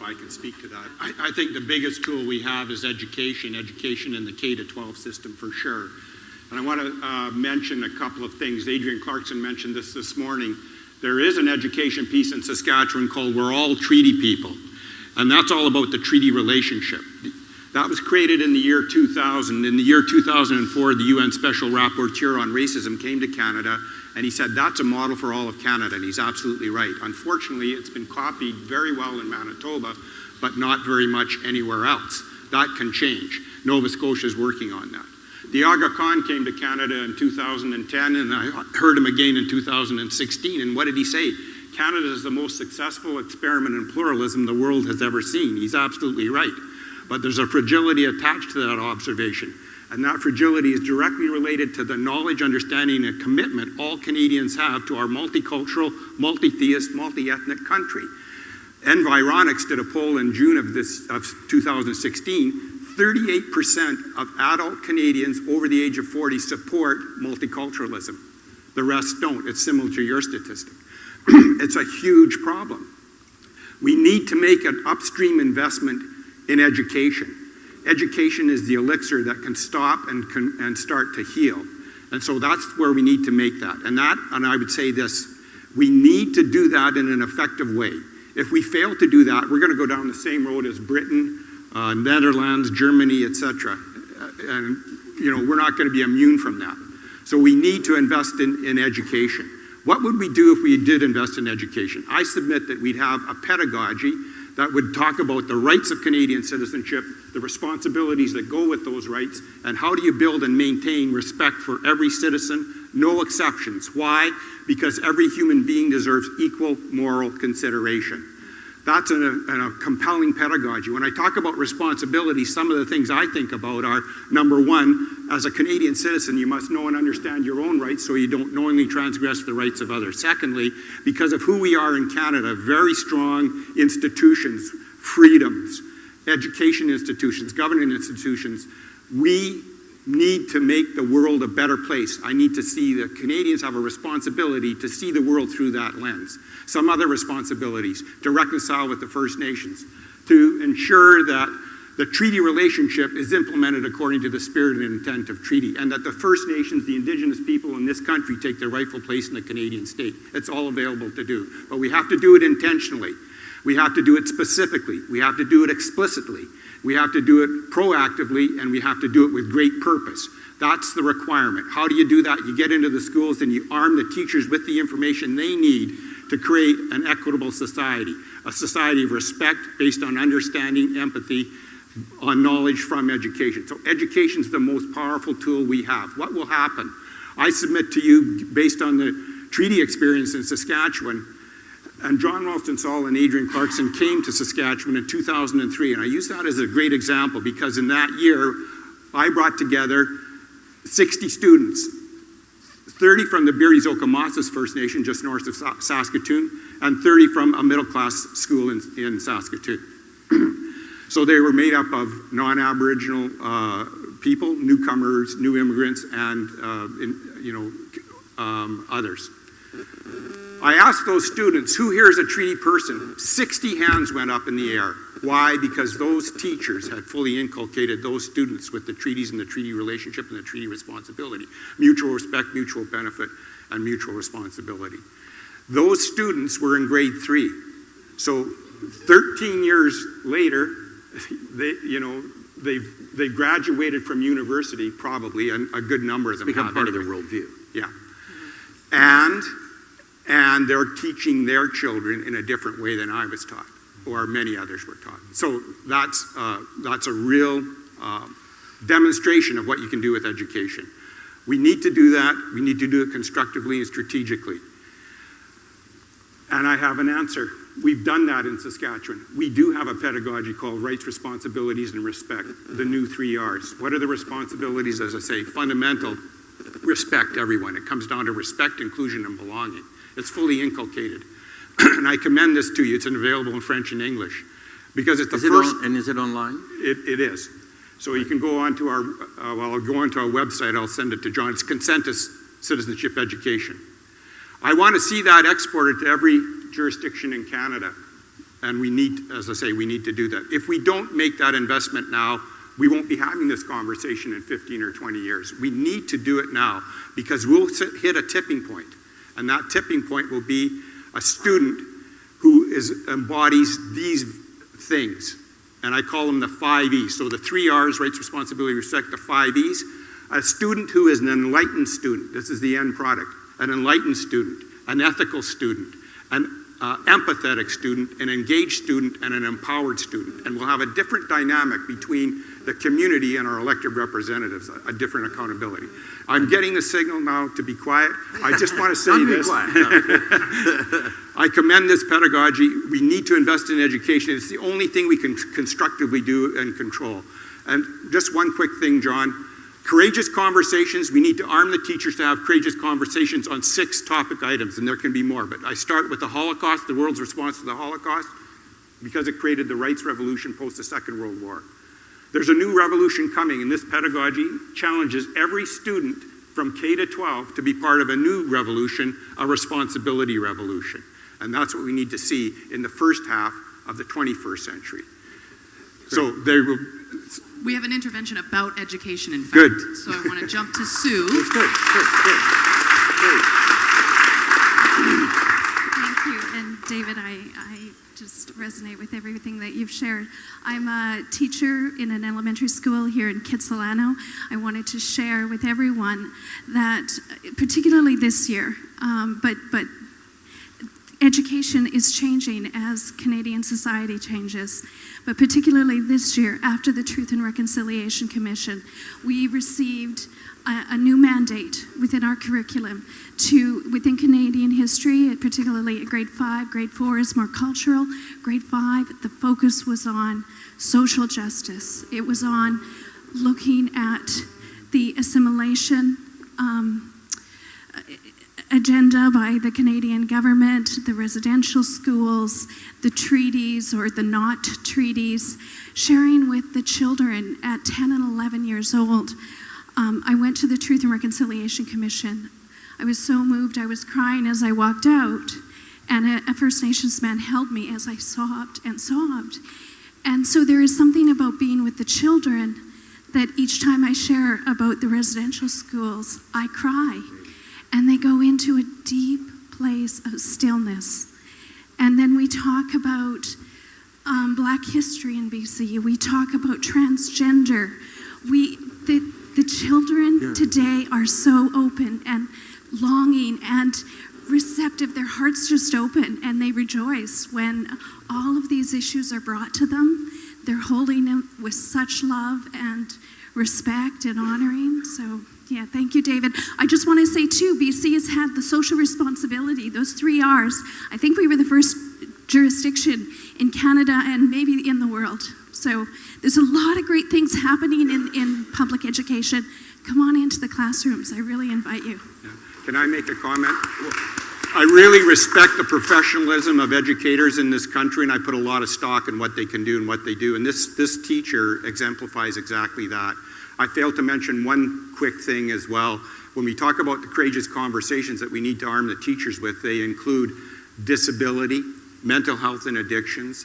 I can speak to that. I think the biggest tool we have is education in the K-12 system for sure. And I want to mention a couple of things. Adrian Clarkson mentioned this morning. There is an education piece in Saskatchewan called We're All Treaty People. And that's all about the treaty relationship. That was created in the year 2000. In the year 2004, the UN Special Rapporteur on Racism came to Canada, and he said that's a model for all of Canada, and he's absolutely right. Unfortunately, it's been copied very well in Manitoba, but not very much anywhere else. That can change. Nova Scotia is working on that. The Aga Khan came to Canada in 2010, and I heard him again in 2016, and what did he say? Canada is the most successful experiment in pluralism the world has ever seen. He's absolutely right. But there's a fragility attached to that observation. And that fragility is directly related to the knowledge, understanding, and commitment all Canadians have to our multicultural, multi-theist, multi-ethnic country. Environics did a poll in June of 2016. 38% of adult Canadians over the age of 40 support multiculturalism. The rest don't. It's similar to your statistic. It's a huge problem. We need to make an upstream investment in education. Education is the elixir that can stop and start to heal. And so that's where we need to make that. And I would say this, we need to do that in an effective way. If we fail to do that, we're going to go down the same road as Britain, Netherlands, Germany, etc. And we're not going to be immune from that. So we need to invest in education. What would we do if we did invest in education? I submit that we'd have a pedagogy that would talk about the rights of Canadian citizenship, the responsibilities that go with those rights, and how do you build and maintain respect for every citizen, no exceptions. Why? Because every human being deserves equal moral consideration. That's a compelling pedagogy. When I talk about responsibility, some of the things I think about are, number one, as a Canadian citizen, you must know and understand your own rights so you don't knowingly transgress the rights of others. Secondly, because of who we are in Canada, very strong institutions, freedoms, education institutions, governing institutions, we need to make the world a better place. I need to see that Canadians have a responsibility to see the world through that lens. Some other responsibilities, to reconcile with the First Nations, to ensure that the treaty relationship is implemented according to the spirit and intent of treaty, and that the First Nations, the Indigenous people in this country, take their rightful place in the Canadian state. It's all available to do. But we have to do it intentionally. We have to do it specifically. We have to do it explicitly. We have to do it proactively, and we have to do it with great purpose. That's the requirement. How do you do that? You get into the schools and you arm the teachers with the information they need to create an equitable society, a society of respect based on understanding, empathy, on knowledge from education. So education is the most powerful tool we have. What will happen? I submit to you, based on the treaty experience in Saskatchewan, and John Ralston Saul and Adrian Clarkson came to Saskatchewan in 2003, and I use that as a great example because in that year, I brought together 60 students, 30 from the Beeries-Okamasas First Nation, just north of Saskatoon, and 30 from a middle-class school in Saskatoon. So they were made up of non-Aboriginal people, newcomers, new immigrants, and others. I asked those students, who here is a treaty person? 60 hands went up in the air. Why? Because those teachers had fully inculcated those students with the treaties and the treaty relationship and the treaty responsibility. Mutual respect, mutual benefit, and mutual responsibility. Those students were in grade 3. So 13 years later, they graduated from university probably, and a good number of them become have part of anyway. their worldview. Yeah. And they're teaching their children in a different way than I was taught, or many others were taught. So that's a real demonstration of what you can do with education. We need to do that. We need to do it constructively and strategically. And I have an answer. We've done that in Saskatchewan. We do have a pedagogy called Rights, Responsibilities, and Respect, the new 3 Rs. What are the responsibilities? As I say, fundamental, respect everyone. It comes down to respect, inclusion, and belonging. It's fully inculcated. And I commend this to you. It's available in French and English. Because it's the first... and is it online? It is. So you can go on to our, I'll go onto our website. I'll send it to John. It's Consent to Citizenship Education. I want to see that exported to every jurisdiction in Canada. And we need, as I say, we need to do that. If we don't make that investment now, we won't be having this conversation in 15 or 20 years. We need to do it now because we'll hit a tipping point. And that tipping point will be a student who embodies these things. And I call them the 5 E's. So the 3 R's, rights, responsibility, respect, the 5 E's. A student who is an enlightened student, this is the end product, an enlightened student, an ethical student, an empathetic student, an engaged student, and an empowered student. And we'll have a different dynamic between the community and our elected representatives, a different accountability. I'm getting the signal now to be quiet. I just want to say this. I commend this pedagogy. We need to invest in education. It's the only thing we can constructively do and control. And just one quick thing, John. Courageous conversations, we need to arm the teachers to have courageous conversations on 6 topic items, and there can be more. But I start with the Holocaust, the world's response to the Holocaust, because it created the rights revolution post the Second World War. There's a new revolution coming, and this pedagogy challenges every student from K to 12 to be part of a new revolution, a responsibility revolution. And that's what we need to see in the first half of the 21st century. So there will... We have an intervention about education, in fact. Good. So I want to jump to Sue. That's good. Thank you. And David, I just resonate with everything that you've shared. I'm a teacher in an elementary school here in Kitsilano. I wanted to share with everyone that, particularly this year, but education is changing as Canadian society changes. But particularly this year, after the Truth and Reconciliation Commission, we received a new mandate within our curriculum within Canadian history, particularly at grade 5, grade 4 is more cultural. Grade 5, the focus was on social justice. It was on looking at the assimilation agenda by the Canadian government, the residential schools, the treaties or the not treaties, sharing with the children at 10 and 11 years old. I went to the Truth and Reconciliation Commission. I was so moved, I was crying as I walked out, and a First Nations man held me as I sobbed and sobbed. And so there is something about being with the children that each time I share about the residential schools, I cry. And they go into a deep place of stillness. And then we talk about Black history in BC. We talk about transgender. The children today are so open and longing and receptive. Their hearts just open and they rejoice when all of these issues are brought to them. They're holding them with such love and respect and honoring. So yeah, thank you, David. I just want to say, too, BC has had the social responsibility, those 3 R's. I think we were the first jurisdiction in Canada and maybe in the world. So there's a lot of great things happening in public education. Come on into the classrooms. I really invite you. Yeah. Can I make a comment? I really respect the professionalism of educators in this country, and I put a lot of stock in what they can do and what they do. And this teacher exemplifies exactly that. I failed to mention one quick thing as well. When we talk about the courageous conversations that we need to arm the teachers with, they include disability, mental health and addictions,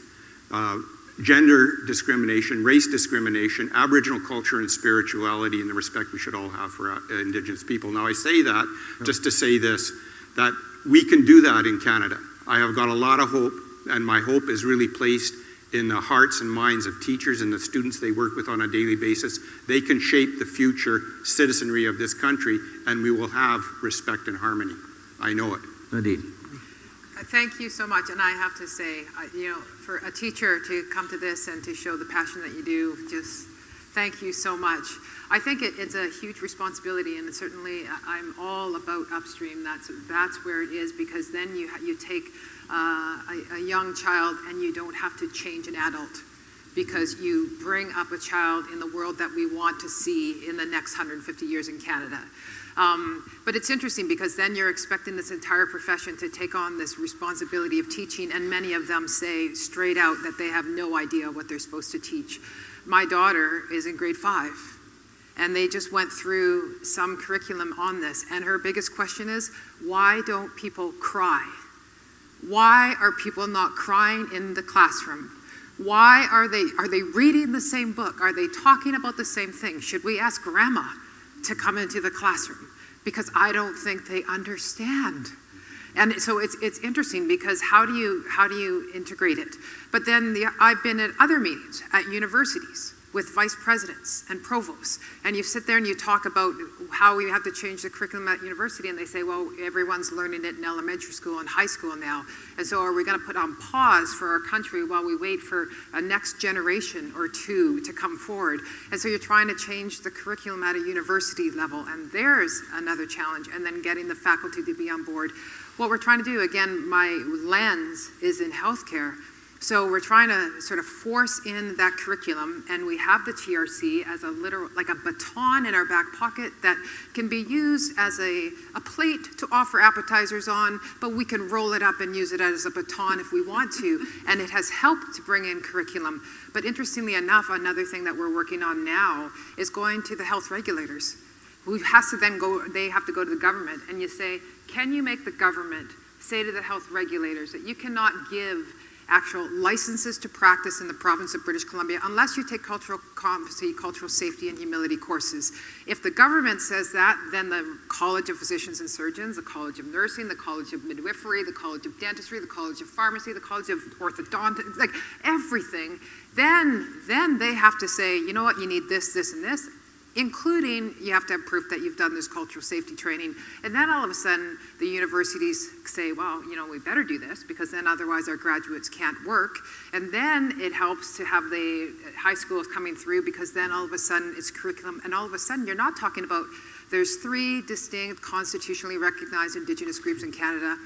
gender discrimination, race discrimination, Aboriginal culture and spirituality, and the respect we should all have for Indigenous people. Now I say that just to say this, that we can do that in Canada. I have got a lot of hope, and my hope is really placed in the hearts and minds of teachers and the students they work with on a daily basis. They can shape the future citizenry of this country, and we will have respect and harmony. I know it. Indeed. Thank you so much. And I have to say, for a teacher to come to this and to show the passion that you do, just thank you so much. I think it's a huge responsibility, and certainly I'm all about upstream. That's where it is, because then you take a young child and you don't have to change an adult, because you bring up a child in the world that we want to see in the next 150 years in Canada. But it's interesting because then you're expecting this entire profession to take on this responsibility of teaching, and many of them say straight out that they have no idea what they're supposed to teach. My daughter is in grade 5, and they just went through some curriculum on this, and her biggest question is, why don't people cry Why are people not crying in the classroom? Why are they reading the same book? Are they talking about the same thing? Should we ask grandma to come into the classroom? Because I don't think they understand. And so it's interesting because how do you integrate it? But then I've been at other meetings at universities with vice presidents and provosts, and you sit there and you talk about how we have to change the curriculum at university, and they say, well, everyone's learning it in elementary school and high school now, and so are we going to put on pause for our country while we wait for a next generation or two to come forward? And so you're trying to change the curriculum at a university level, and there's another challenge, and then getting the faculty to be on board. What we're trying to do, again, my lens is in healthcare. So we're trying to sort of force in that curriculum, and we have the TRC as a literal, like a baton in our back pocket that can be used as a plate to offer appetizers on, but we can roll it up and use it as a baton if we want to, and it has helped to bring in curriculum. But interestingly enough, another thing that we're working on now is going to the health regulators, who has to then go, they have to go to the government, and you say, can you make the government say to the health regulators that you cannot give actual licenses to practice in the province of British Columbia unless you take cultural competency, cultural safety, and humility courses. If the government says that, then the College of Physicians and Surgeons, the College of Nursing, the College of Midwifery, the College of Dentistry, the College of Pharmacy, the College of Orthodontics, like everything, then they have to say, you know what, you need this, this, and this, including you have to have proof that you've done this cultural safety training. And then all of a sudden, the universities say, well, you know, we better do this because then otherwise our graduates can't work. And then it helps to have the high schools coming through because then all of a sudden it's curriculum. And all of a sudden you're not talking about, there's 3 distinct constitutionally recognized Indigenous groups in Canada.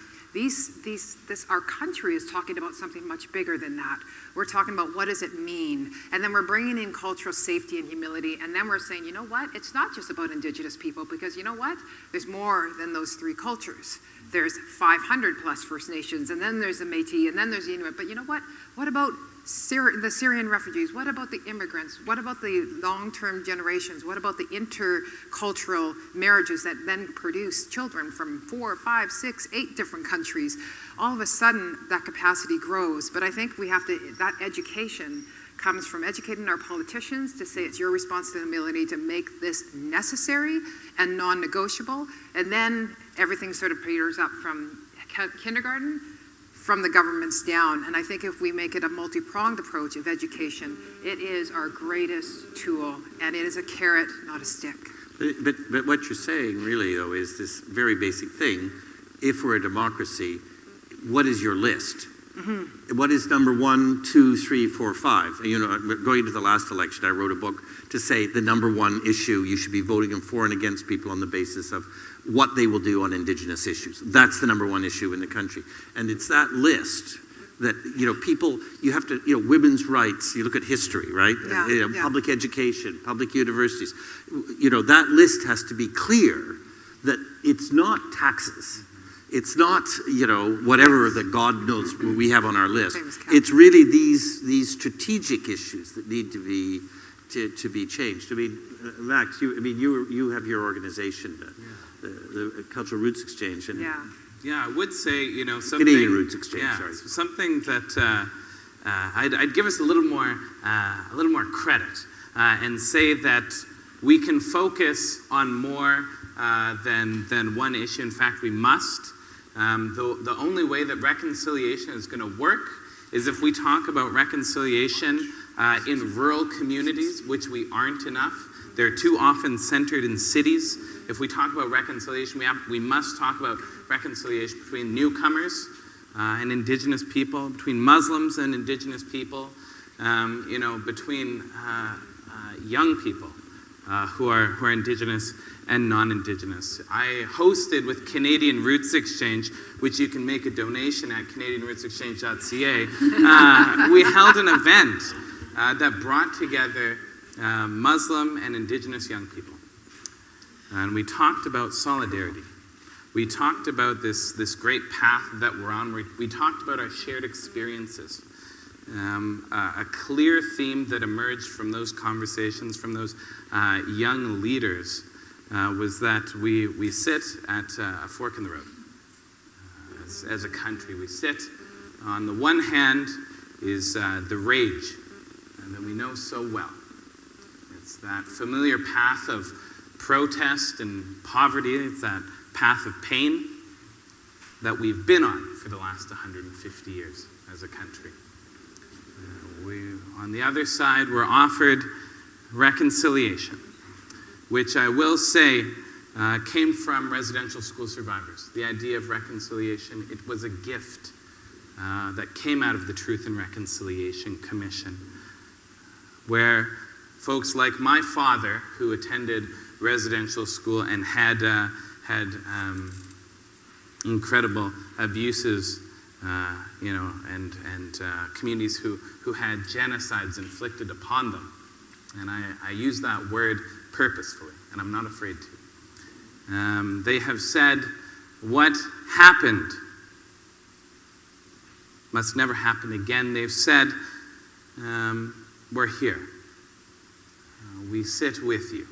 Our country is talking about something much bigger than that. We're talking about what does it mean? And then we're bringing in cultural safety and humility. And then we're saying, you know what? It's not just about Indigenous people because you know what? There's more than those 3 cultures. There's 500 plus First Nations, and then there's the Métis, and then there's the Inuit. But you know what? What about the Syrian refugees? What about the immigrants? What about the long-term generations? What about the intercultural marriages that then produce children from 4, 5, 6, 8 different countries? All of a sudden, that capacity grows. But I think we have to, that education comes from educating our politicians to say it's your responsibility to make this necessary and non-negotiable. And then everything sort of peters up from kindergarten, from the governments down. And I think if we make it a multi-pronged approach of education, it is our greatest tool, and it is a carrot, not a stick. But what you're saying really, though, is this very basic thing. If we're a democracy, what is your list? Mm-hmm. What is number 1, 2, 3, 4, 5? You know, going into the last election, I wrote a book to say the number 1 issue you should be voting for and against people on the basis of what they will do on Indigenous issues. That's the number 1 issue in the country. And it's that list that, you know, people, you have to, you know, women's rights, you look at history, right? Yeah, you know, public education, public universities. You know, that list has to be clear that it's not taxes. It's not, you know, whatever that God knows we have on our list. It's really these strategic issues that need to be changed. I mean, Max, you have your organization, the Cultural Roots Exchange, and yeah, I would say, you know, something. Canadian Roots Exchange. Yeah, sorry. something that I'd give us a little more credit and say that we can focus on more than one issue. In fact, we must. The only way that reconciliation is going to work is if we talk about reconciliation in rural communities, which we aren't enough. They're too often centered in cities. If we talk about reconciliation, we must talk about reconciliation between newcomers and Indigenous people, between Muslims and Indigenous people, you know, between young people who are Indigenous and non-Indigenous. I hosted with Canadian Roots Exchange, which you can make a donation at canadianrootsexchange.ca. We held an event that brought together Muslim and Indigenous young people. And we talked about solidarity. We talked about this great path that we're on. We talked about our shared experiences. A clear theme that emerged from those conversations, from those young leaders, was that we sit at a fork in the road. as a country. We sit, on the one hand, is the rage that we know so well. It's that familiar path of protest and poverty. It's that path of pain that we've been on for the last 150 years as a country. On the other side, we're offered reconciliation, which I will say came from residential school survivors. The idea of reconciliation, it was a gift that came out of the Truth and Reconciliation Commission, where folks like my father, who attended residential school and had incredible abuses, and communities who had genocides inflicted upon them. And I use that word purposefully, and I'm not afraid to. They have said, what happened must never happen again. They've said, we're here. We sit with you.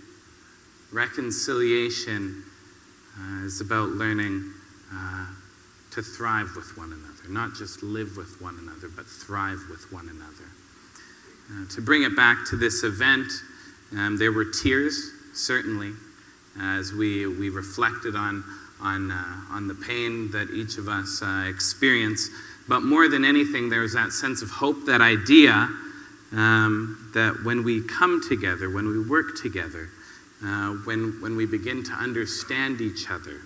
Reconciliation is about learning to thrive with one another, not just live with one another, but thrive with one another. To bring it back to this event, there were tears, certainly, as we reflected on the pain that each of us experienced. But more than anything, there was that sense of hope, that idea that when we come together, when we work together, when we begin to understand each other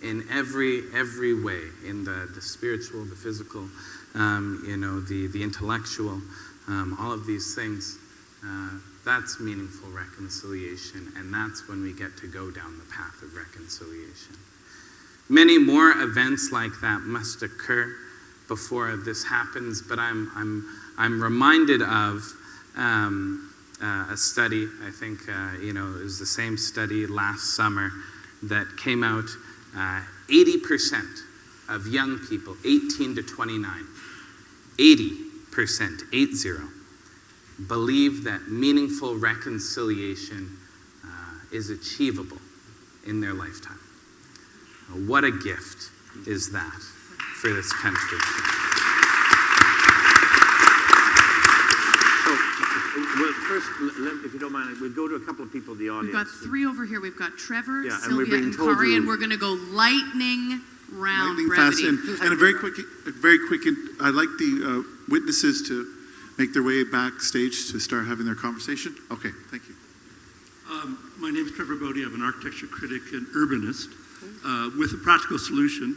in every way, in the spiritual, the physical, the intellectual, all of these things, that's meaningful reconciliation, and that's when we get to go down the path of reconciliation. Many more events like that must occur before this happens, but I'm reminded of a study. I think it was the same study last summer that came out. 80% of young people, 18 to 29, 80%, 80, believe that meaningful reconciliation is achievable in their lifetime. What a gift is that for this country. Well, first, if you don't mind, we'll go to a couple of people in the audience. We've got three over here. We've got Trevor, Yeah, and Sylvia, we're being and told Kari, to- and we're going to go lightning round. Lightning brevity. fast, and a very quick. I'd like the witnesses to make their way backstage to start having their conversation. Okay, thank you. My name is Trevor Bodie. I'm an architecture critic and urbanist with a practical solution.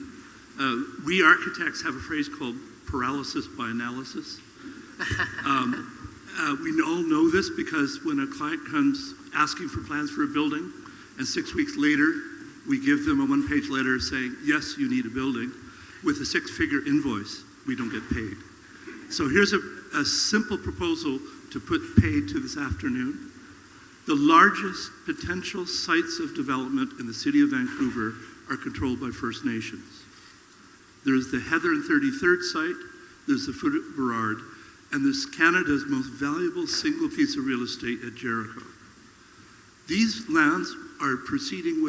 We architects have a phrase called paralysis by analysis. We all know this because when a client comes asking for plans for a building, and 6 weeks later, we give them a one-page letter saying, yes, you need a building, with a six-figure invoice, we don't get paid. So here's a simple proposal to put paid to this afternoon. The largest potential sites of development in the city of Vancouver are controlled by First Nations. There's the Heather and 33rd site, there's the Foot at Burrard, and there's Canada's most valuable single piece of real estate at Jericho. These lands are proceeding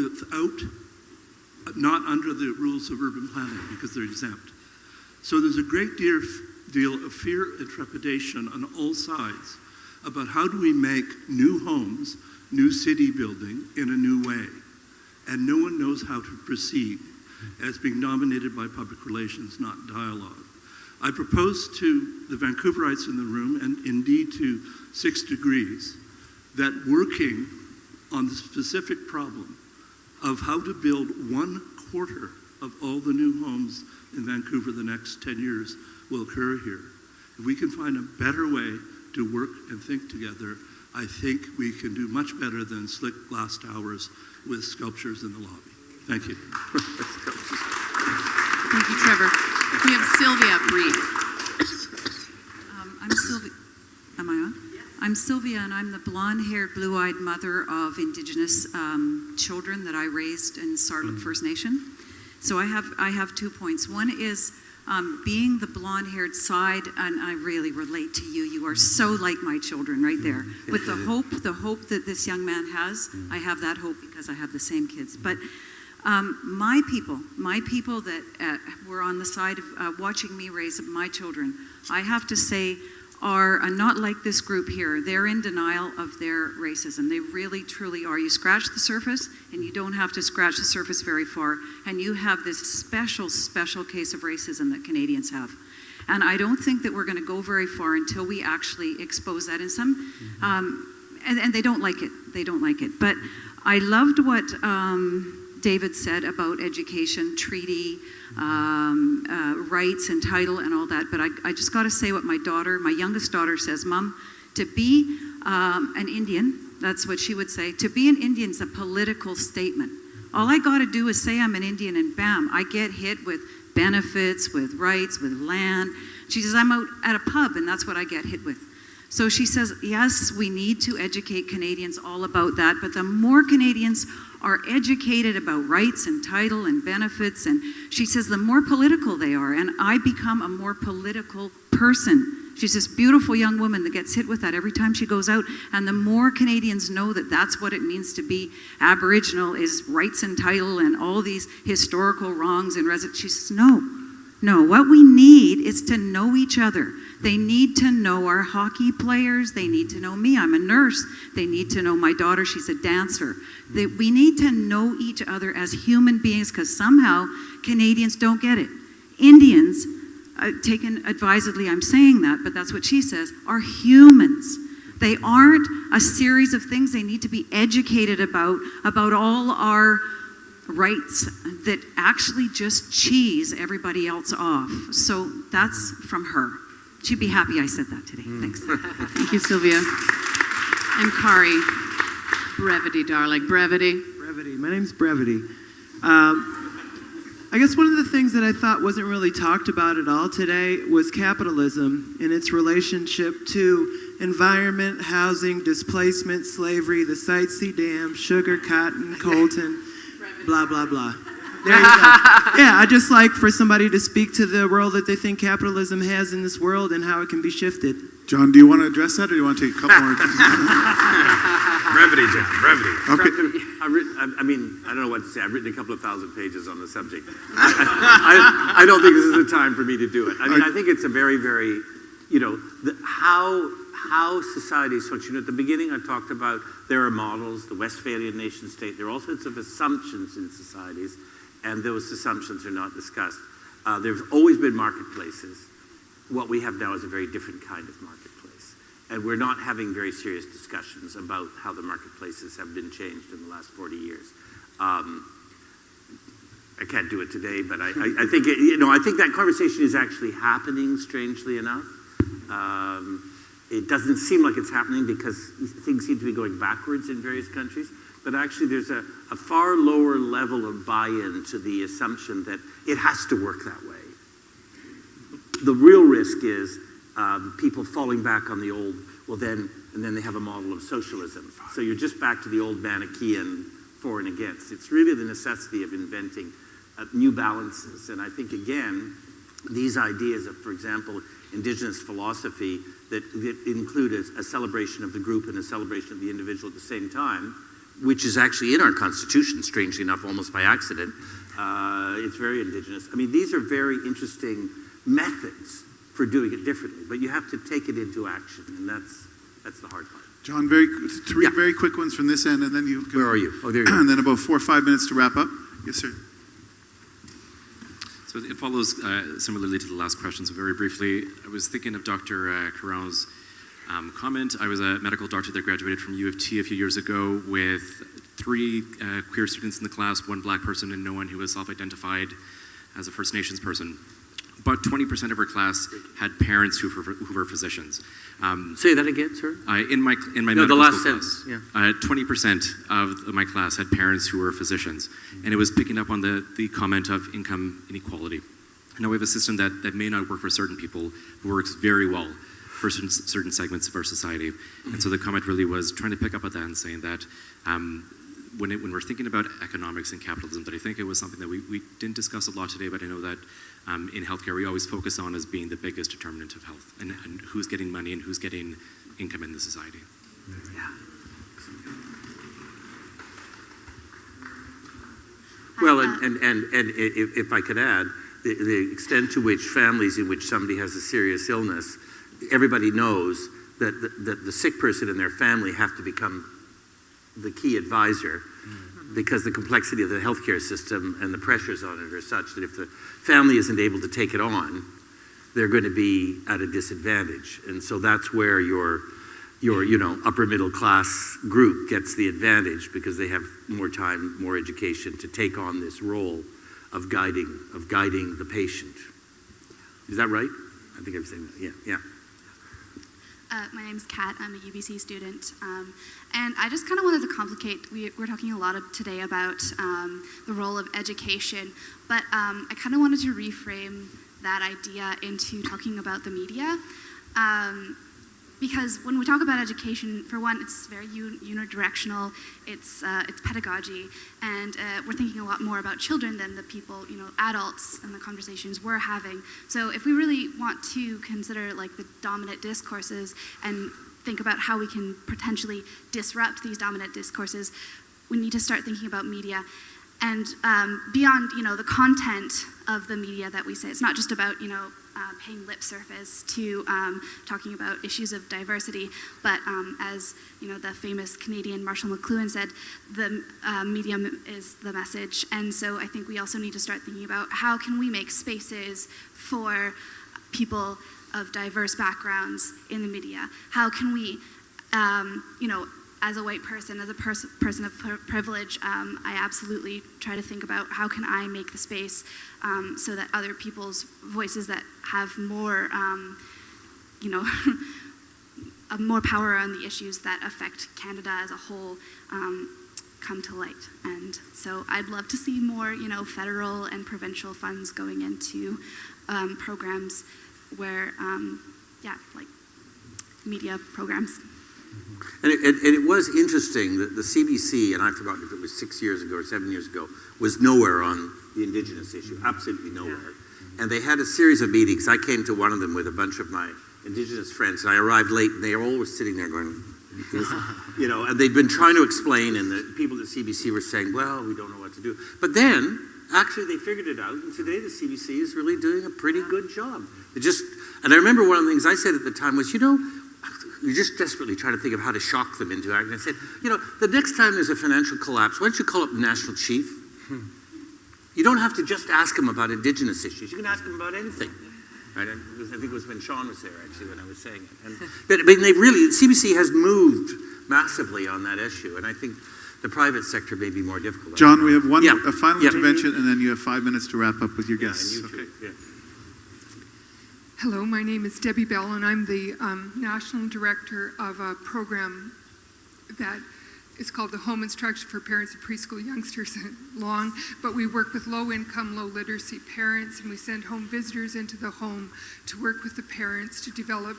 not under the rules of urban planning because they're exempt. So there's a great deal of fear and trepidation on all sides about how do we make new homes, new city building in a new way. And no one knows how to proceed. And it's being dominated by public relations, not dialogue. I propose to the Vancouverites in the room, and indeed to 6 Degrees, that working on the specific problem of how to build 1/4 of all the new homes in Vancouver the next 10 years will occur here. If we can find a better way to work and think together, I think we can do much better than slick glass towers with sculptures in the lobby. Thank you. Thank you, Trevor. We have Sylvia, brief. I'm Sylvia. Am I on? Yes. I'm Sylvia, and I'm the blonde-haired, blue-eyed mother of Indigenous children that I raised in Sartlik First Nation. So I have 2 points. One is being the blonde-haired side, and I really relate to you. You are so like my children right there. With the hope that this young man has, I have that hope because I have the same kids. But My people that were on the side of watching me raise my children, I have to say, are not like this group here. They're in denial of their racism. They really, truly are. You scratch the surface, and you don't have to scratch the surface very far, and you have this special, special case of racism that Canadians have. And I don't think that we're going to go very far until we actually expose that in some, and they don't like it. They don't like it. But I loved what David said about education, treaty, rights and title and all that. But I just got to say what my youngest daughter says, Mom, to be an Indian, that's what she would say, to be an Indian is a political statement. All I got to do is say I'm an Indian and bam, I get hit with benefits, with rights, with land. She says, I'm out at a pub and that's what I get hit with. So she says, yes, we need to educate Canadians all about that, but the more Canadians are educated about rights and title and benefits, and she says the more political they are, and I become a more political person. She's this beautiful young woman that gets hit with that every time she goes out, and the more Canadians know that that's what it means to be Aboriginal, is rights and title and all these historical wrongs and she says, no, what we need is to know each other. They need to know our hockey players. They need to know me. I'm a nurse. They need to know my daughter. She's a dancer. We need to know each other as human beings because somehow Canadians don't get it. Indians, taken advisedly, I'm saying that, but that's what she says, are humans. They aren't a series of things they need to be educated about all our rights that actually just cheese everybody else off. So that's from her. She'd be happy I said that today. Thanks. Thank you, Sylvia. And Kari, brevity, darling, brevity. Brevity. My name's Brevity. I guess one of the things that I thought wasn't really talked about at all today was capitalism and its relationship to environment, housing, displacement, slavery, the Site C Dam, sugar, cotton, coltan, blah, blah, blah. There you go. Yeah, I just like for somebody to speak to the role that they think capitalism has in this world and how it can be shifted. John, do you want to address that, or do you want to take a couple more? Brevity, John, brevity. Okay. I mean, I don't know what to say. I've written a couple of thousand pages on the subject. I don't think this is the time for me to do it. I mean, I think it's a very, very, how societies function. At the beginning, I talked about there are models, the Westphalian nation state. There are all sorts of assumptions in societies, and those assumptions are not discussed. There's always been marketplaces. What we have now is a very different kind of marketplace. And we're not having very serious discussions about how the marketplaces have been changed in the last 40 years. I can't do it today, but I think, I think that conversation is actually happening, strangely enough. It doesn't seem like it's happening because things seem to be going backwards in various countries, but actually there's a far lower level of buy-in to the assumption that it has to work that way. The real risk is people falling back on the old, and then they have a model of socialism. So you're just back to the old Manichaean for and against. It's really the necessity of inventing new balances. And I think, again, these ideas of, for example, Indigenous philosophy that include a celebration of the group and a celebration of the individual at the same time, which is actually in our Constitution, strangely enough, almost by accident. It's very Indigenous. I mean, these are very interesting methods for doing it differently, but you have to take it into action, and that's the hard part. John, three very quick ones from this end, and then you go. Where are you? Oh, there you go. And then about 4 or 5 minutes to wrap up. Yes, sir. So it follows similarly to the last question. So very briefly, I was thinking of Dr. Caron's comment. I was a medical doctor that graduated from U of T a few years ago with 3 queer students in the class, 1 black person, and no one who was self-identified as a First Nations person. About 20% of our class had parents who were physicians. Say that again, sir. In my medical the last school sentence. class, 20% of my class had parents who were physicians, and it was picking up on the comment of income inequality. Now we have a system that may not work for certain people, but works very well for certain segments of our society. And so the comment really was trying to pick up on that and saying that when we're thinking about economics and capitalism, that I think it was something that we didn't discuss a lot today, but I know that in healthcare we always focus on as being the biggest determinant of health and who's getting money and who's getting income in the society. Yeah. Well, and if I could add, the extent to which families in which somebody has a serious illness, everybody knows that the sick person and their family have to become the key advisor, because the complexity of the healthcare system and the pressures on it are such that if the family isn't able to take it on, they're going to be at a disadvantage. And so that's where your upper middle class group gets the advantage, because they have more time, more education to take on this role of guiding the patient. Is that right? I think I'm saying that. Yeah. My name's Kat. I'm a UBC student. And I just kind of wanted to complicate, we're talking a lot today about the role of education, but I kind of wanted to reframe that idea into talking about the media. Because when we talk about education, for one, it's very unidirectional, it's pedagogy, and we're thinking a lot more about children than the people, adults, and the conversations we're having. So if we really want to consider like the dominant discourses and think about how we can potentially disrupt these dominant discourses, we need to start thinking about media. And beyond, the content of the media that we say, it's not just about, paying lip service to talking about issues of diversity, but as the famous Canadian Marshall McLuhan said, the medium is the message. And so I think we also need to start thinking about how can we make spaces for people of diverse backgrounds in the media? How can we, as a white person, as a person of privilege, I absolutely try to think about how can I make the space so that other people's voices that have more, more power on the issues that affect Canada as a whole come to light. And so I'd love to see more, federal and provincial funds going into programs where, like media programs. And it was interesting that the CBC, and I forgot if it was 6 years ago or 7 years ago, was nowhere on the Indigenous issue, absolutely nowhere. Yeah. And they had a series of meetings. I came to one of them with a bunch of my Indigenous friends, and I arrived late, and they were always sitting there going, and they'd been trying to explain, and the people at CBC were saying, well, we don't know what to do. But then, actually, they figured it out, and today the CBC is really doing a pretty good job. And I remember one of the things I said at the time was, you're just desperately trying to think of how to shock them into acting. I said, the next time there's a financial collapse, why don't you call up the national chief? You don't have to just ask him about Indigenous issues. You can ask him about anything. Right? I think it was when Sean was there, actually, when I was saying it. But CBC has moved massively on that issue, and I think the private sector may be more difficult. John, we have a final intervention, and then you have 5 minutes to wrap up with your guests. And you too. Yeah. Hello, my name is Debbie Bell, and I'm the National Director of a program that is called the Home Instruction for Parents of Preschool Youngsters, long, but we work with low-income, low-literacy parents, and we send home visitors into the home to work with the parents to develop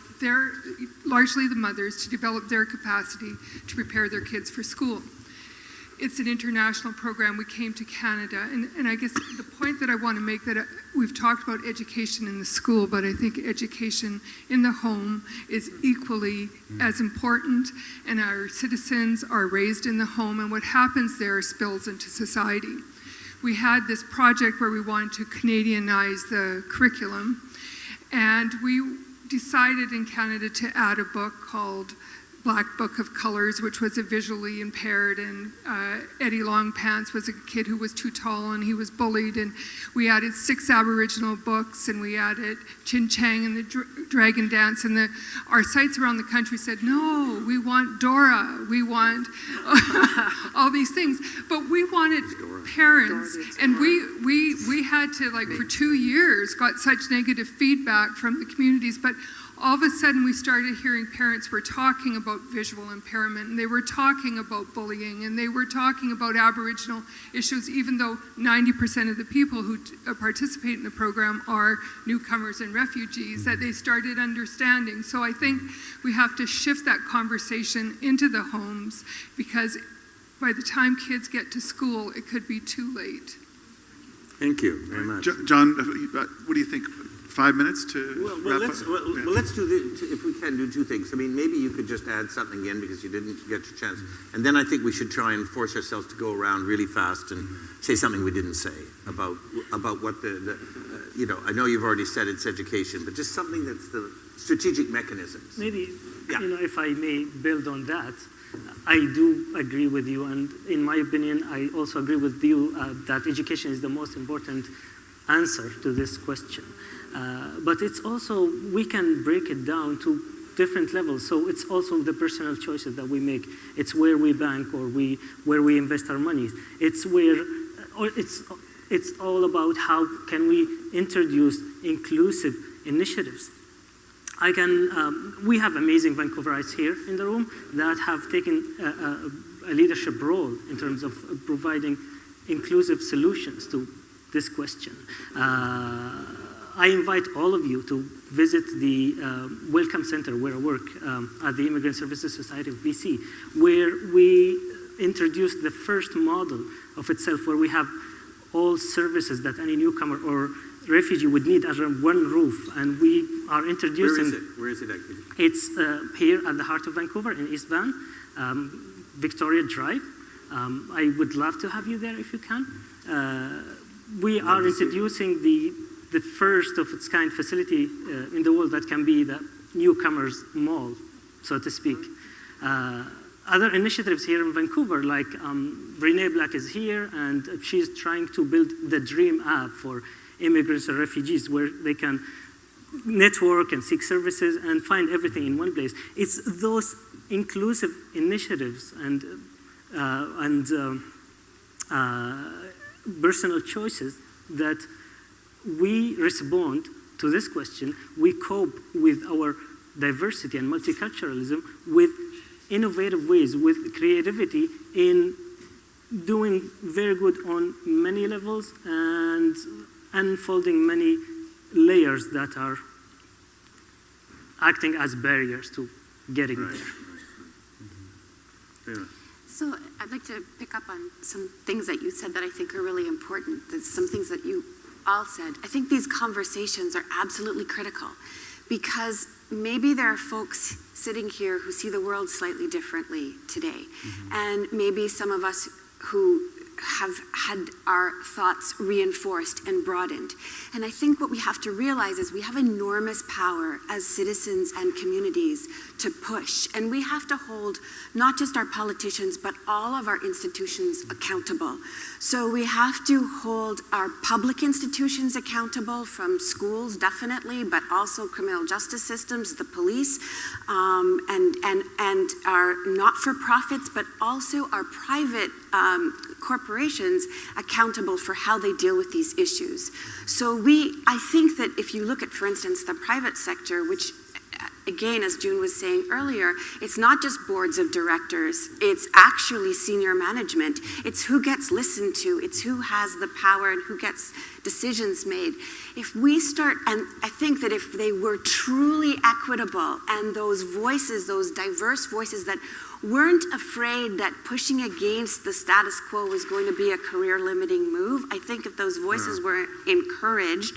largely the mothers, to develop their capacity to prepare their kids for school. It's an international program. We came to Canada, and I guess the point that I want to make, that we've talked about education in the school, but I think education in the home is equally as important, and our citizens are raised in the home, and what happens there spills into society. We had this project where we wanted to Canadianize the curriculum, and we decided in Canada to add a book called Black Book of Colors, which was a visually impaired, and Eddie Longpants was a kid who was too tall and he was bullied, and we added 6 Aboriginal books, and we added Chin Chang and the Dragon Dance, and our sites around the country said, no, we want Dora, we want all these things, but we wanted parents, and we had to, for 2 years, got such negative feedback from the communities, but all of a sudden we started hearing parents were talking about visual impairment, and they were talking about bullying, and they were talking about Aboriginal issues, even though 90% of the people who participate in the program are newcomers and refugees, that they started understanding. So I think we have to shift that conversation into the homes, because by the time kids get to school, it could be too late. Thank you very much. John, what do you think? 5 minutes to Well, wrap let's, up? well, Yeah. well, let's do if we can do two things. I mean, maybe you could just add something in because you didn't get your chance. And then I think we should try and force ourselves to go around really fast and say something we didn't say about what you know, I know you've already said it's education, but just something that's the strategic mechanisms. Maybe, you know, if I may build on that, I do agree with you, and in my opinion, I also agree with you that education is the most important answer to this question. But it's also, we can break it down to different levels. So it's also the personal choices that we make. It's where we bank or where we invest our money. It's where, or it's all about how can we introduce inclusive initiatives. We have amazing Vancouverites here in the room that have taken a leadership role in terms of providing inclusive solutions to this question. I invite all of you to visit the Welcome Center where I work at the Immigrant Services Society of BC, where we introduced the first model of itself, where we have all services that any newcomer or refugee would need under one roof, and we are introducing. Where is it actually? It's here at the heart of Vancouver in East Van, Victoria Drive. I would love to have you there if you can. We are introducing the first of its kind facility in the world that can be the newcomers mall, so to speak. Other initiatives here in Vancouver, like Renee Black is here, and she's trying to build the Dream app for immigrants or refugees, where they can network and seek services and find everything in one place. It's those inclusive initiatives and personal choices that we respond to this question. We cope with our diversity and multiculturalism with innovative ways, with creativity in doing very good on many levels and unfolding many layers that are acting as barriers to getting there. Yeah. So I'd like to pick up on some things that you said that I think are really important. There's some things that you all said. I think these conversations are absolutely critical because maybe there are folks sitting here who see the world slightly differently today. And maybe some of us who have had our thoughts reinforced and broadened. And I think what we have to realize is we have enormous power as citizens and communities to push. And we have to hold not just our politicians, but all of our institutions accountable. So we have to hold our public institutions accountable, from schools, definitely, but also criminal justice systems, the police, and our not-for-profits, but also our private corporations accountable for how they deal with these issues. So I think that if you look at, for instance, the private sector, which again, as June was saying earlier, it's not just boards of directors, it's actually senior management. It's who gets listened to, it's who has the power and who gets decisions made. If we start, and I think that if they were truly equitable and those voices, those diverse voices that weren't afraid that pushing against the status quo was going to be a career-limiting move, I think if those voices were encouraged,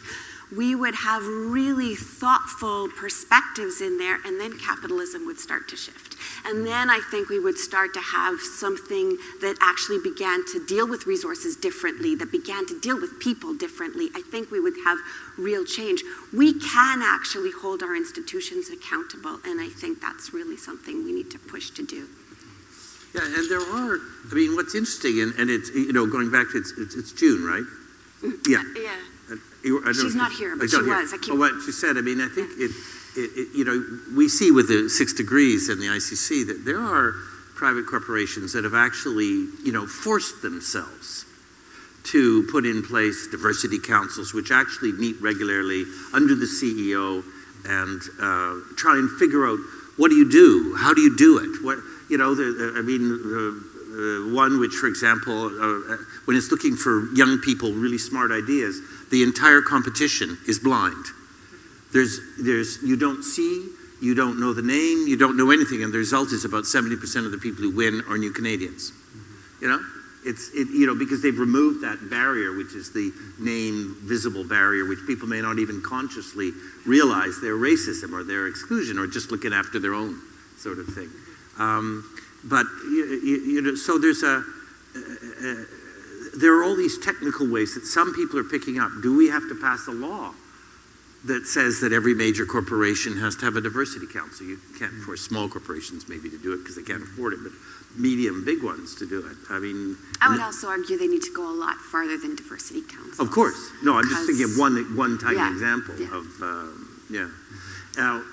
we would have really thoughtful perspectives in there, and then capitalism would start to shift. And then I think we would start to have something that actually began to deal with resources differently, that began to deal with people differently. I think we would have real change. We can actually hold our institutions accountable, and I think that's really something we need to push to do. Yeah, and there are, I mean, what's interesting, and it's, you know, going back to, it's June, right? Yeah. Yeah. She's not here, but she was. What she said, I mean, I think you know, we see with the 6 degrees and the ICC that there are private corporations that have actually, you know, forced themselves to put in place diversity councils, which actually meet regularly under the CEO and try and figure out, what do you do? How do you do it? What, you know, one which, for example, when it's looking for young people, really smart ideas, the entire competition is blind. You don't see, you don't know the name, you don't know anything, and the result is about 70% of the people who win are new Canadians. You know? because they've removed that barrier, which is the name visible barrier, which people may not even consciously realize their racism or their exclusion or just looking after their own sort of thing. But so there are all these technical ways that some people are picking up. Do we have to pass a law that says that every major corporation has to have a diversity council? You can't force small corporations maybe to do it because they can't afford it, but medium, big ones to do it. I mean, I would also argue they need to go a lot farther than diversity councils. of course. No, I'm just thinking of one tiny Yeah, example yeah. of, yeah. Now,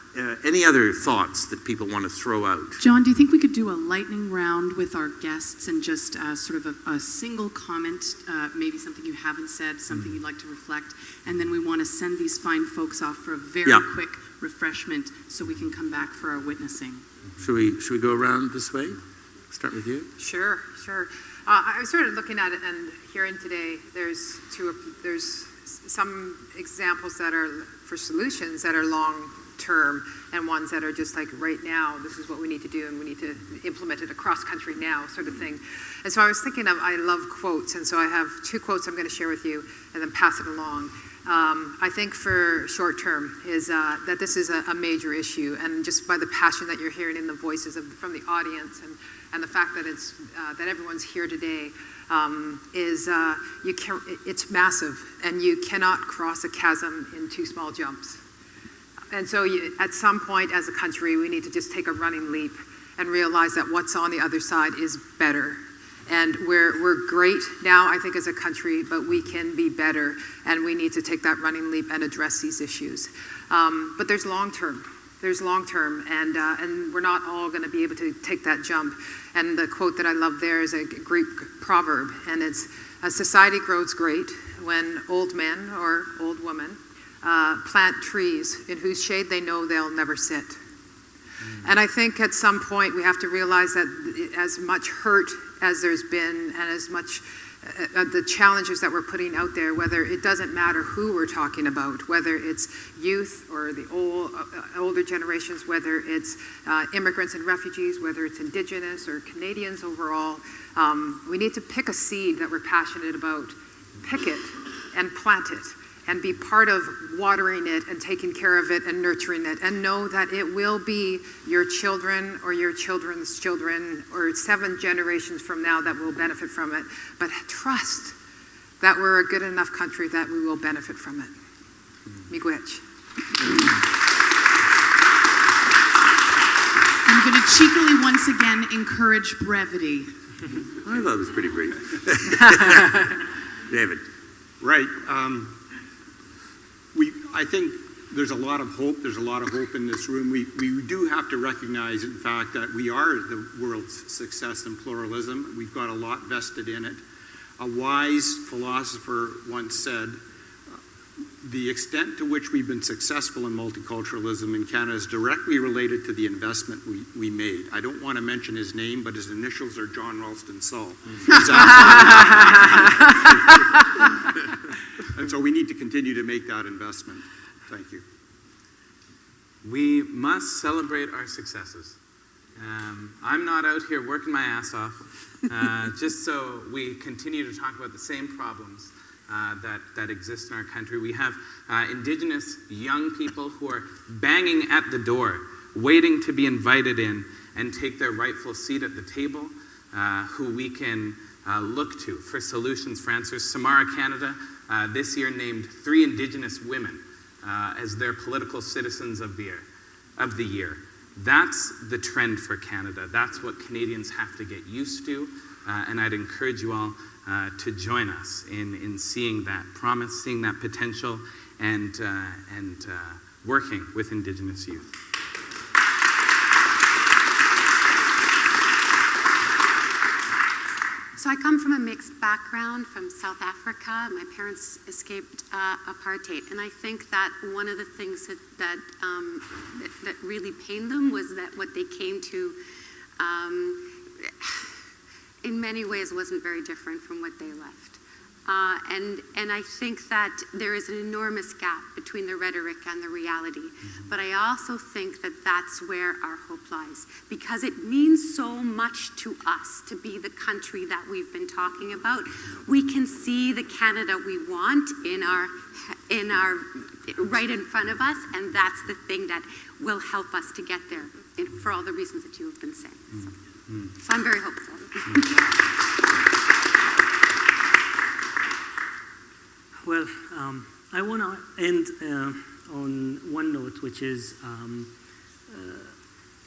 any other thoughts that people want to throw out? John, do you think we could do a lightning round with our guests and just sort of a single comment, maybe something you haven't said, something you'd like to reflect, and then we want to send these fine folks off for a very quick refreshment so we can come back for our witnessing. Should we go around this way? Start with you. Sure. I was sort of looking at it and hearing today, there's some examples that are for solutions that are long term and ones that are just like right now, this is what we need to do and we need to implement it across country now sort of thing. And so I was thinking of, I love quotes, and so I have 2 quotes I'm going to share with you and then pass it along. I think for short term is that this is a major issue, and just by the passion that you're hearing in the voices from the audience and the fact that it's that everyone's here today, it's massive, and you cannot cross a chasm in 2 small jumps. And so at some point as a country, we need to just take a running leap and realize that what's on the other side is better. And we're great now, I think, as a country, but we can be better, and we need to take that running leap and address these issues. But there's long term. And we're not all going to be able to take that jump. And the quote that I love there is a Greek proverb, and it's, "A society grows great when old men or old women plant trees in whose shade they know they'll never sit." And I think at some point we have to realize that as much hurt as there's been and as much the challenges that we're putting out there, whether it doesn't matter who we're talking about, whether it's youth or the older generations, whether it's immigrants and refugees, whether it's Indigenous or Canadians overall, we need to pick a seed that we're passionate about, pick it and plant it, and be part of watering it and taking care of it and nurturing it, and know that it will be your children or your children's children or 7 generations from now that will benefit from it. But trust that we're a good enough country that we will benefit from it. Miigwech. I'm going to cheekily once again encourage brevity. I thought it was pretty brief. David. Right. I think there's a lot of hope. There's a lot of hope in this room. We do have to recognize, in fact, that we are the world's success in pluralism. We've got a lot vested in it. A wise philosopher once said, the extent to which we've been successful in multiculturalism in Canada is directly related to the investment we made. I don't want to mention his name, but his initials are John Ralston Saul. And so we need to continue to make that investment. Thank you. We must celebrate our successes. I'm not out here working my ass off just so we continue to talk about the same problems that exist in our country. We have Indigenous young people who are banging at the door, waiting to be invited in and take their rightful seat at the table, who we can look to for solutions, for answers. Samara Canada this year named 3 Indigenous women as their political citizens of the year. That's the trend for Canada. That's what Canadians have to get used to, and I'd encourage you all to join us in seeing that promise, seeing that potential, and working with Indigenous youth. So I come from a mixed background from South Africa. My parents escaped apartheid, and I think that one of the things that really pained them was that what they came to, in many ways, wasn't very different from what they left. And I think that there is an enormous gap between the rhetoric and the reality. But I also think that that's where our hope lies, because it means so much to us to be the country that we've been talking about. We can see the Canada we want in our right in front of us, and that's the thing that will help us to get there, for all the reasons that you have been saying. So I'm very hopeful. Well, I want to end on one note, which is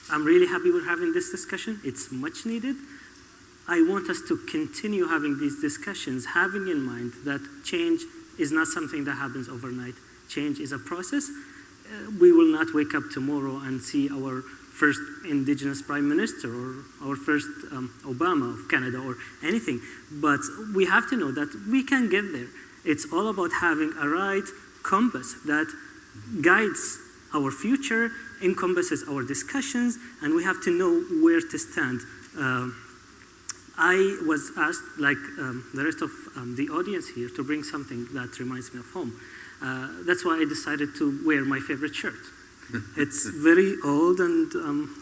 I'm really happy we're having this discussion. It's much needed. I want us to continue having these discussions, having in mind that change is not something that happens overnight. Change is a process. We will not wake up tomorrow and see our first Indigenous Prime Minister or our first Obama of Canada or anything. But we have to know that we can get there. It's all about having a right compass that guides our future, encompasses our discussions, and we have to know where to stand. I was asked, like the rest of the audience here, to bring something that reminds me of home. That's why I decided to wear my favorite shirt. It's very old, and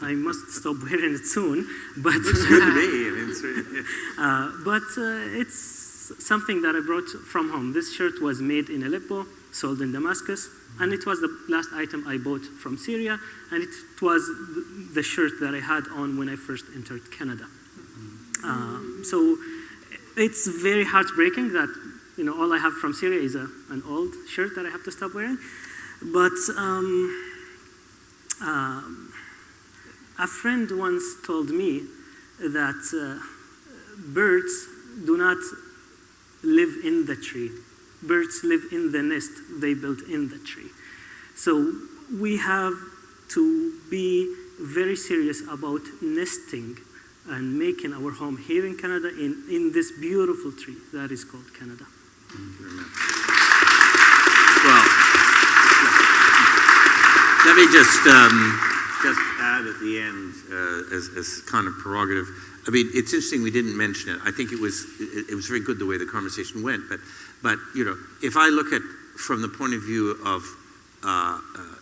I must stop wearing it soon. But looks good to me. But it's something that I brought from home. This shirt was made in Aleppo, sold in Damascus, and it was the last item I bought from Syria, and it was the shirt that I had on when I first entered Canada. So it's very heartbreaking that all I have from Syria is an old shirt that I have to stop wearing. But a friend once told me that birds do not live in the tree. Birds live in the nest they built in the tree. So we have to be very serious about nesting and making our home here in Canada in this beautiful tree that is called Canada. Well, let me just add at the end as kind of prerogative. I mean, it's interesting we didn't mention it. I think it was very good the way the conversation went. But if I look at from the point of view of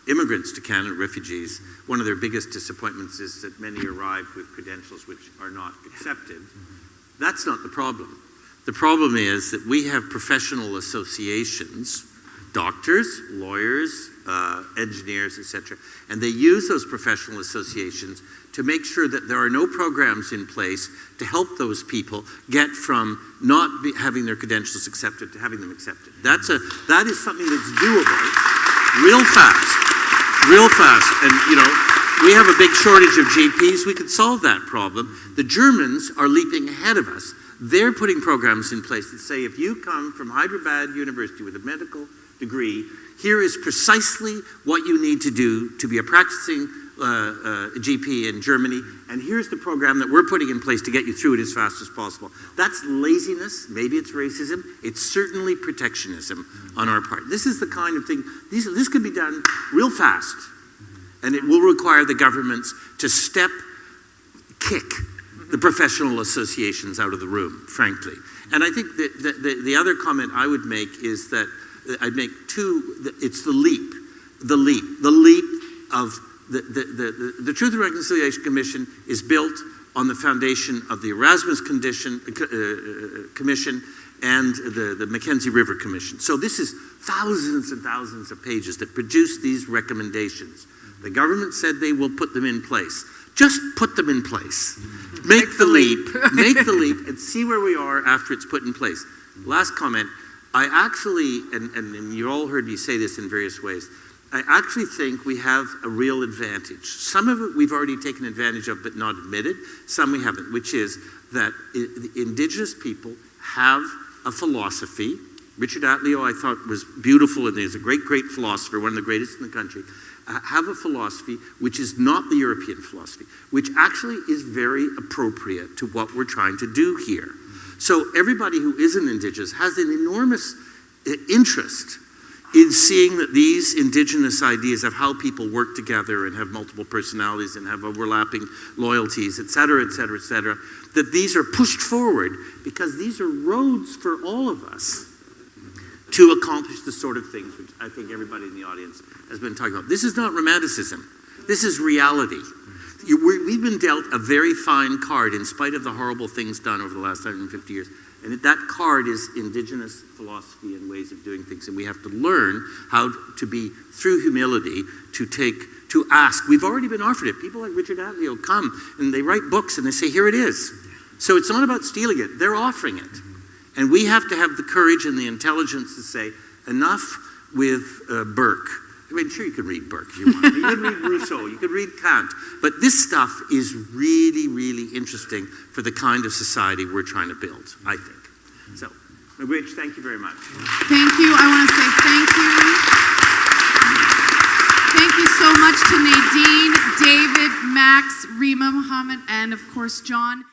immigrants to Canada, refugees, one of their biggest disappointments is that many arrive with credentials which are not accepted. That's not the problem. The problem is that we have professional associations, doctors, lawyers, engineers, etc., and they use those professional associations to make sure that there are no programs in place to help those people get from not having their credentials accepted to having them accepted. That is something that's doable real fast. And we have a big shortage of GPs. We could solve that problem. The Germans are leaping ahead of us. They're putting programs in place that say if you come from Hyderabad University with a medical degree, here is precisely what you need to do to be a practicing GP in Germany, and here's the program that we're putting in place to get you through it as fast as possible. That's laziness, maybe it's racism, it's certainly protectionism on our part. This is the kind of thing, this could be done real fast, and it will require the governments to kick the professional associations out of the room, frankly. And I think the other comment I would make is that I'd make two, it's the leap of the Truth and Reconciliation Commission is built on the foundation of the Erasmus Commission and the Mackenzie River Commission. So this is thousands and thousands of pages that produce these recommendations. The government said they will put them in place. Just put them in place. Make the leap and see where we are after it's put in place. Last comment, I actually, and you all heard me say this in various ways, I actually think we have a real advantage. Some of it we've already taken advantage of but not admitted, some we haven't, which is that Indigenous people have a philosophy. Richard Atleo, I thought, was beautiful, and he's a great, great philosopher, one of the greatest in the country. Have a philosophy which is not the European philosophy, which actually is very appropriate to what we're trying to do here. So everybody who isn't Indigenous has an enormous interest is seeing that these indigenous ideas of how people work together and have multiple personalities and have overlapping loyalties, et cetera, et cetera, et cetera, that these are pushed forward because these are roads for all of us to accomplish the sort of things which I think everybody in the audience has been talking about. This is not romanticism. This is reality. We've been dealt a very fine card in spite of the horrible things done over the last 150 years. And that card is indigenous philosophy and ways of doing things. And we have to learn how to be, through humility, to ask. We've already been offered it. People like Richard Atleo come and they write books and they say, here it is. So it's not about stealing it. They're offering it. And we have to have the courage and the intelligence to say, enough with Burke. I mean, sure, you can read Burke if you want. You can read Rousseau, you can read Kant. But this stuff is really, really interesting for the kind of society we're trying to build, I think. So, Rich, thank you very much. Thank you. I want to say thank you. Thank you so much to Nadine, David, Max, Rima, Mohammed, and of course, John.